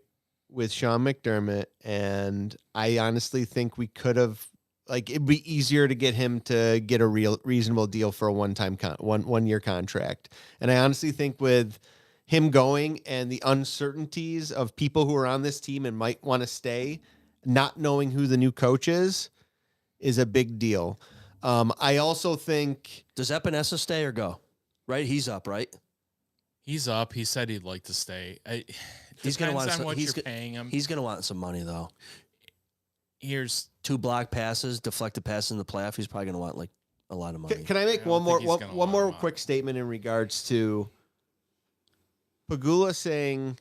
with Sean McDermott, and I honestly think we could have, like, it'd be easier to get him to get a reasonable deal for a one year contract. And I honestly think with him going and the uncertainties of people who are on this team and might want to stay, not knowing who the new coach is a big deal. I also think Does Epinesa stay or go? Right, he's up. Right, He's up. He said he'd like to stay. he's gonna want on some, what he's you're paying him. He's gonna want some money though. Here's 2 block passes, deflected passes in the playoff. He's probably gonna want like a lot of money. Can I make I don't one more think he's gonna one want more him out. quick statement in regards to Pagula saying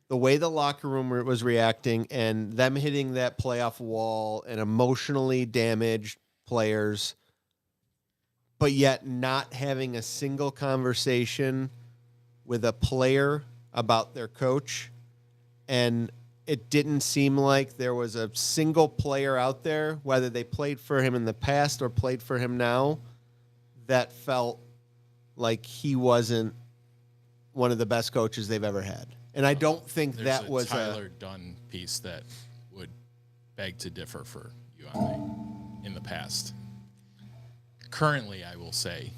the way the locker room was reacting and them hitting that playoff wall and emotionally damaged players, but yet not having a single conversation with a player about their coach. And it didn't seem like there was a single player out there, whether they played for him in the past or played for him now, that felt like he wasn't one of the best coaches they've ever had. And I don't think there's that a was Tyler Dunn piece that would beg to differ for you on in the past. Currently, I will say,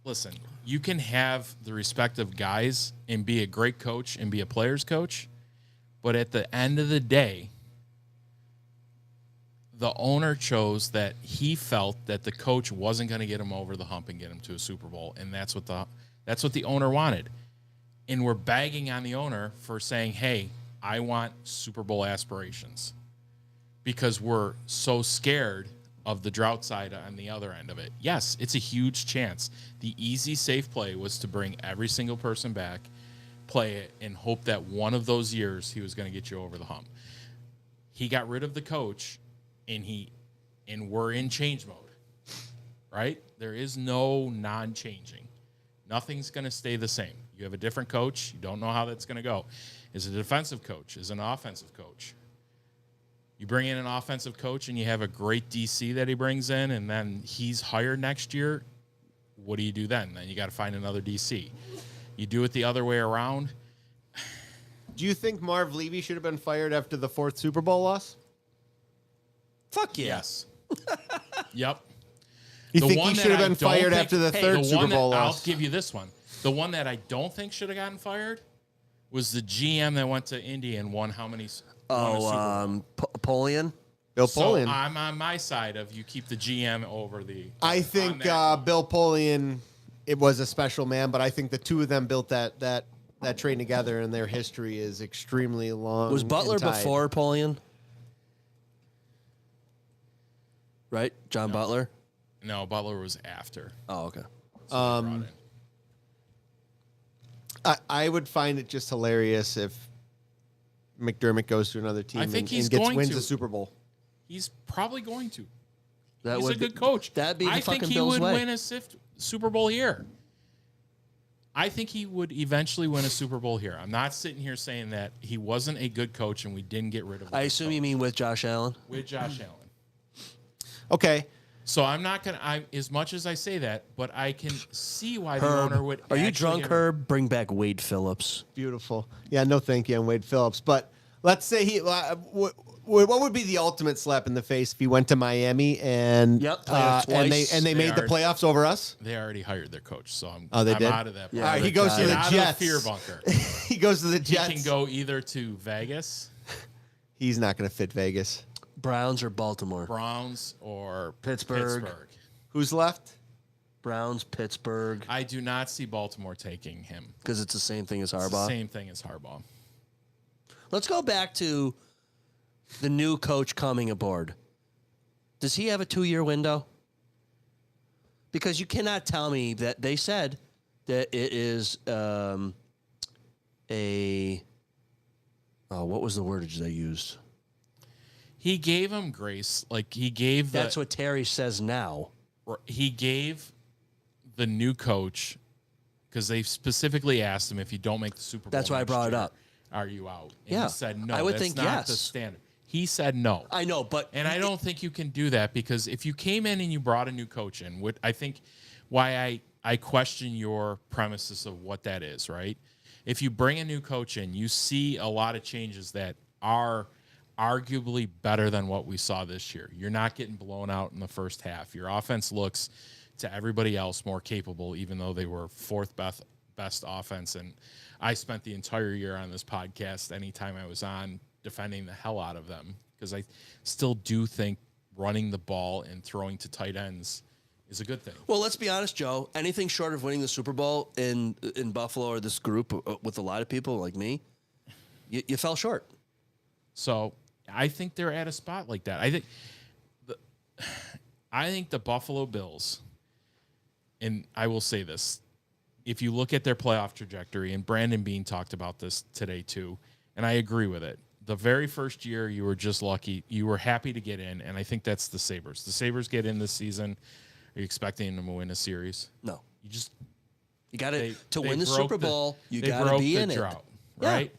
listen, you can have the respective guys and be a great coach and be a player's coach, but at the end of the day, the owner chose that he felt that the coach wasn't going to get him over the hump and get him to a Super Bowl, and that's what the owner wanted. And we're bagging on the owner for saying, "Hey, I want Super Bowl aspirations," because we're so scared of the drought side on the other end of it. Yes, it's a huge chance. The easy, safe play was to bring every single person back, play it, and hope that one of those years he was going to get you over the hump. He got rid of the coach, and we're in change mode, right? There is no non-changing. Nothing's going to stay the same. You have a different coach. You don't know how that's going to go. Is it a defensive coach? Is it an offensive coach? You bring in an offensive coach and you have a great DC that he brings in, and then he's hired next year. What do you do then? Then you got to find another DC. You do it the other way around. Do you think Marv Levy should have been fired after the 4th Super Bowl loss? Fuck yeah. Yes. Yep. You The think one he that should have I been don't fired think- after the hey, 3rd the Super one that- Bowl I'll loss? give you this one. The one that I don't think should have gotten fired was the GM that went to Indy and won how many? won a Super Bowl. Polian. Bill So Polian. I'm on my side of you keep the GM over the. I on think that. Bill Polian it was a special man, but I think the two of them built that train together, and their history is extremely long. Was Butler and tied. before Polian? Right? John Butler? No, Butler was after. Oh, okay. So they brought in. I would find it just hilarious if McDermott goes to another team I think he's and going wins to. the Super Bowl. He's probably going to. That He's would a good coach. That'd be the I fucking think he Bills' would way. win a Super Bowl here. I think he would eventually win a Super Bowl here. I'm not sitting here saying that he wasn't a good coach and we didn't get rid of him. I assume you mean with Josh Allen. with Josh Allen. Okay. So I'm not gonna. I as much as I say that, but I can see why the owner would. Are you actually drunk, get- Herb? Bring back Wade Phillips. Beautiful. Yeah, no thank you on Wade Phillips. But let's say what would be the ultimate slap in the face if he went to Miami and Yep, played us twice. and they made the are- playoffs over us? They already hired their coach, so I'm. Oh, they I'm did? out of that. Yeah, All right, he they're goes to tied. the Out of the Jets. fear bunker. He goes to the He Jets. can go either to Vegas, He's not going to fit Vegas. Browns or Baltimore? Browns, or Pittsburgh. Who's left? Browns, Pittsburgh, I do not see Baltimore taking him. because it's the same thing as It's the Harbaugh. same thing as Harbaugh. Let's go back to the new coach coming aboard. Does he have a 2-year window? Because you cannot tell me that they said that it is what was the wordage they used? He gave him grace. Like he gave That's what Terry says now. he gave the new coach, because they specifically asked him, if you don't make the Super Bowl, That's why I next brought it year, up. Are you out? And Yeah. he said no. I would that's think not the yes. standard. He said no. I know, but And I don't think you can do that, because if you came in and you brought a new coach in, what I think why I question your premises of what that is, right? If you bring a new coach in, you see a lot of changes that are arguably better than what we saw this year. You're not getting blown out in the first half. Your offense looks to everybody else more capable, even though they were fourth best offense. And I spent the entire year on this podcast, anytime I was on, defending the hell out of them, because I still do think running the ball and throwing to tight ends is a good thing. well, let's be honest, Joe. Anything short of winning the Super Bowl in Buffalo or this group with a lot of people like me, you fell short. So I think they're at a spot like that. I think the Buffalo Bills, and I will say this, if you look at their playoff trajectory, and Brandon Beane talked about this today too, and I agree with it. The very first year, you were just lucky. You were happy to get in, and I think that's the Sabres. The Sabres get in this season. Are you expecting them to win a series? No, You just you got to they win the broke Super Bowl. You they got to broke be the in drought, it, Yeah. right?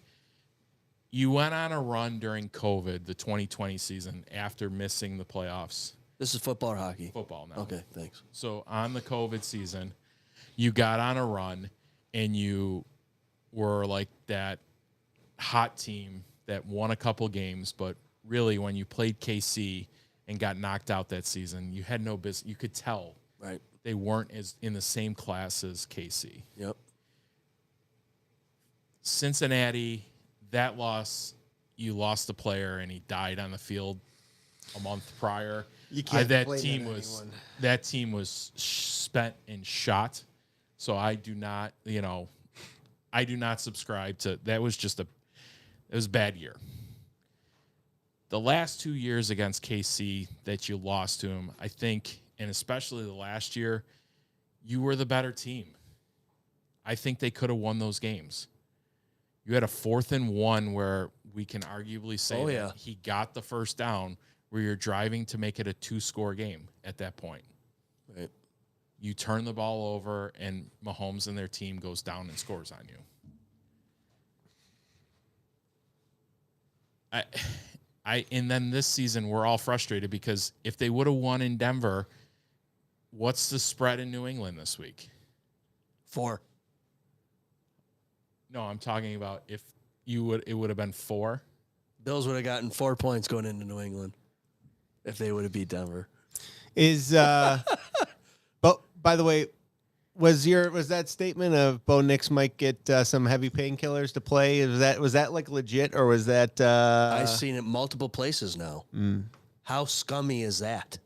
You went on a run during COVID, the 2020 season, after missing the playoffs. This is football or hockey. Football now. Okay, thanks. So on the COVID season, you got on a run, and you were like that hot team that won a couple games, but really when you played KC and got knocked out that season, you had no business. You could tell Right. they weren't as in the same class as KC. Yep. Cincinnati, that loss, you lost the player and he died on the field a month prior. You can't that blame team it on was anyone. that team was spent and shot. So I do not, I do not subscribe to that. Was just it was a bad year. The last 2 years against KC that you lost to him, I think, and especially the last year, you were the better team. I think they could have won those games. You had a 4th and 1 where we can arguably say that yeah. he got the first down, where you're driving to make it a 2-score game at that point. Right. You turn the ball over, and Mahomes and their team goes down and scores on you. And then this season we're all frustrated because if they would have won in Denver, what's the spread in New England this week? 4. No, I'm talking about if it would have been 4. Bills would have gotten 4 points going into New England if they would have beat Denver. But by the way, was that statement of Bo Nix might get some heavy painkillers to play? Was that like legit, or was that? I've seen it multiple places now. How scummy is that?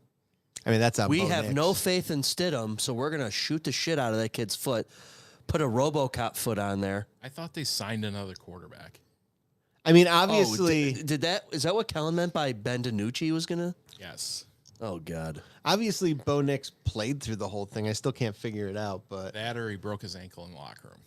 I mean, that's a We Bo have Nix. no faith in Stidham, so we're gonna shoot the shit out of that kid's foot. Put a RoboCop foot on there. I thought they signed another quarterback. I mean, Oh, obviously, did that? Is that what Kellen meant by Ben DiNucci was gonna? Yes. Oh God. obviously, Bo Nix played through the whole thing. I still can't figure it out, but That or he broke his ankle in the locker room.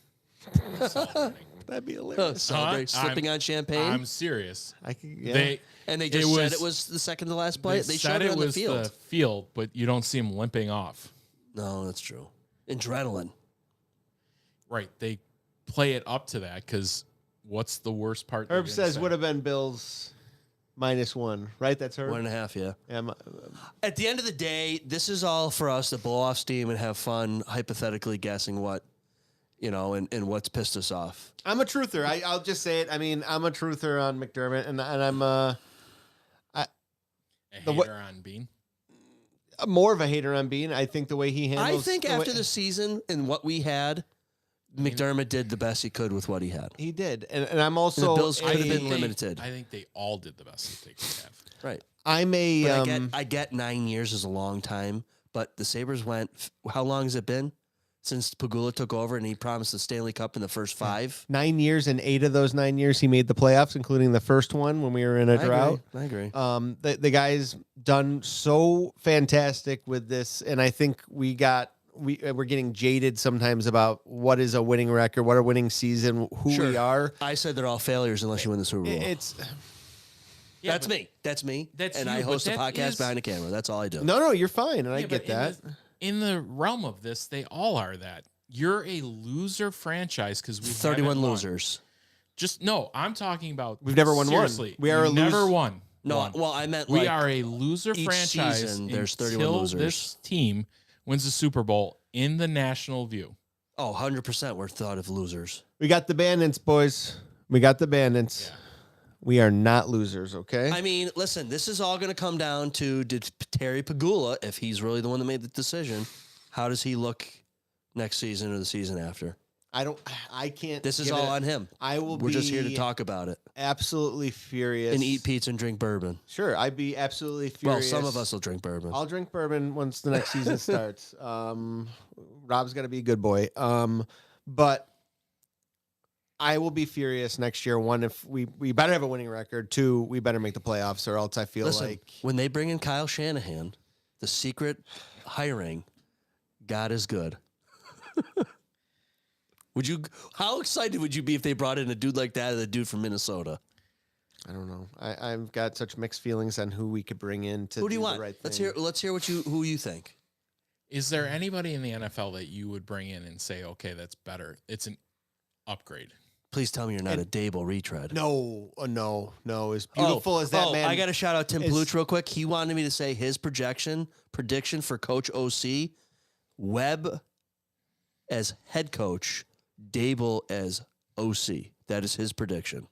Celebrating. that'd be hilarious. Celebrate I'm- slipping on champagne. I'm serious. I could, yeah. They and they just said it was the second to last play. They showed said it on the was field. the field, but you don't see him limping off. No, that's true. Adrenaline. Right. They play it up to that because what's the worst part? they're Herb gonna says say? would have been Bills -1, right? That's Herb. 1.5, yeah. Yeah, At the end of the day, this is all for us to blow off steam and have fun, hypothetically guessing what, and what's pissed us off. I'm a truther. I'll just say it. I mean, I'm a truther on McDermott, and I'm A the hater on Bean. more of a hater on Bean. I think the way he handles. I think after the season and what we had, McDermott did the best he could with what he had. he did, and I'm also The Bills could have a- been limited. I think they all did the best that they could have. Right. I'm a But I get 9 years is a long time, but the Sabres went, how long has it been since Pagula took over and he promised the Stanley Cup in the first 5? 9 years, and 8 of those 9 years he made the playoffs, including the first one when we were in a drought. I agree. The guy's done so fantastic with this, and I think we're getting jaded sometimes about what is a winning record, what a winning season, who Sure. we are. I said they're all failures unless you win the Super Bowl. It's Yeah, That's but- me. That's me. That's and you, I but host a that podcast is- behind the camera. That's all I do. no, you're fine, and I Yeah, get but that. In the realm of this, they all are that. You're a loser franchise because we 31 haven't won. losers. Just no. I'm talking about We've never won one. seriously, We are a never lose- won. No, one. well, I meant We like are a loser each franchise. season, there's 31 until losers. This team wins the Super Bowl in the national view. 100% we're thought of losers. We got the bandits, boys. We got the bandits. Yeah. We are not losers, okay? I mean, listen, this is all going to come down to did Terry Pagula, if he's really the one that made the decision, how does he look next season or the season after? I can't. This is give all it- on him. We're just here to talk about it Absolutely furious. and eat pizza and drink bourbon. Sure, I'd be absolutely Well, furious. some of us will drink bourbon. I'll drink bourbon once the next season starts. Rob's got to be a good boy. But I will be furious next year. One, if we better have a winning record. Two, we better make the playoffs, or else I feel Listen, like when they bring in Kyle Shanahan, the secret hiring, God is good. How excited would you be if they brought in a dude like that, the dude from Minnesota? I don't know. I've got such mixed feelings on who we could bring in to Who do you do want? the right thing. Let's hear who you think. Is there anybody in the NFL that you would bring in and say, okay, that's better? It's an upgrade. Please tell me you're not a Dable retread. No. As beautiful as that man. I got to shout out Tim is- Paluch real quick. He wanted me to say his prediction for Coach OC, Webb as head coach, Dable as OC. That is his prediction.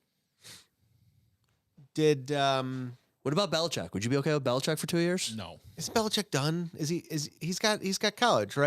Did What about Belichick? Would you be okay with Belichick for 2 years? No. is Belichick done? Is he's got college, right?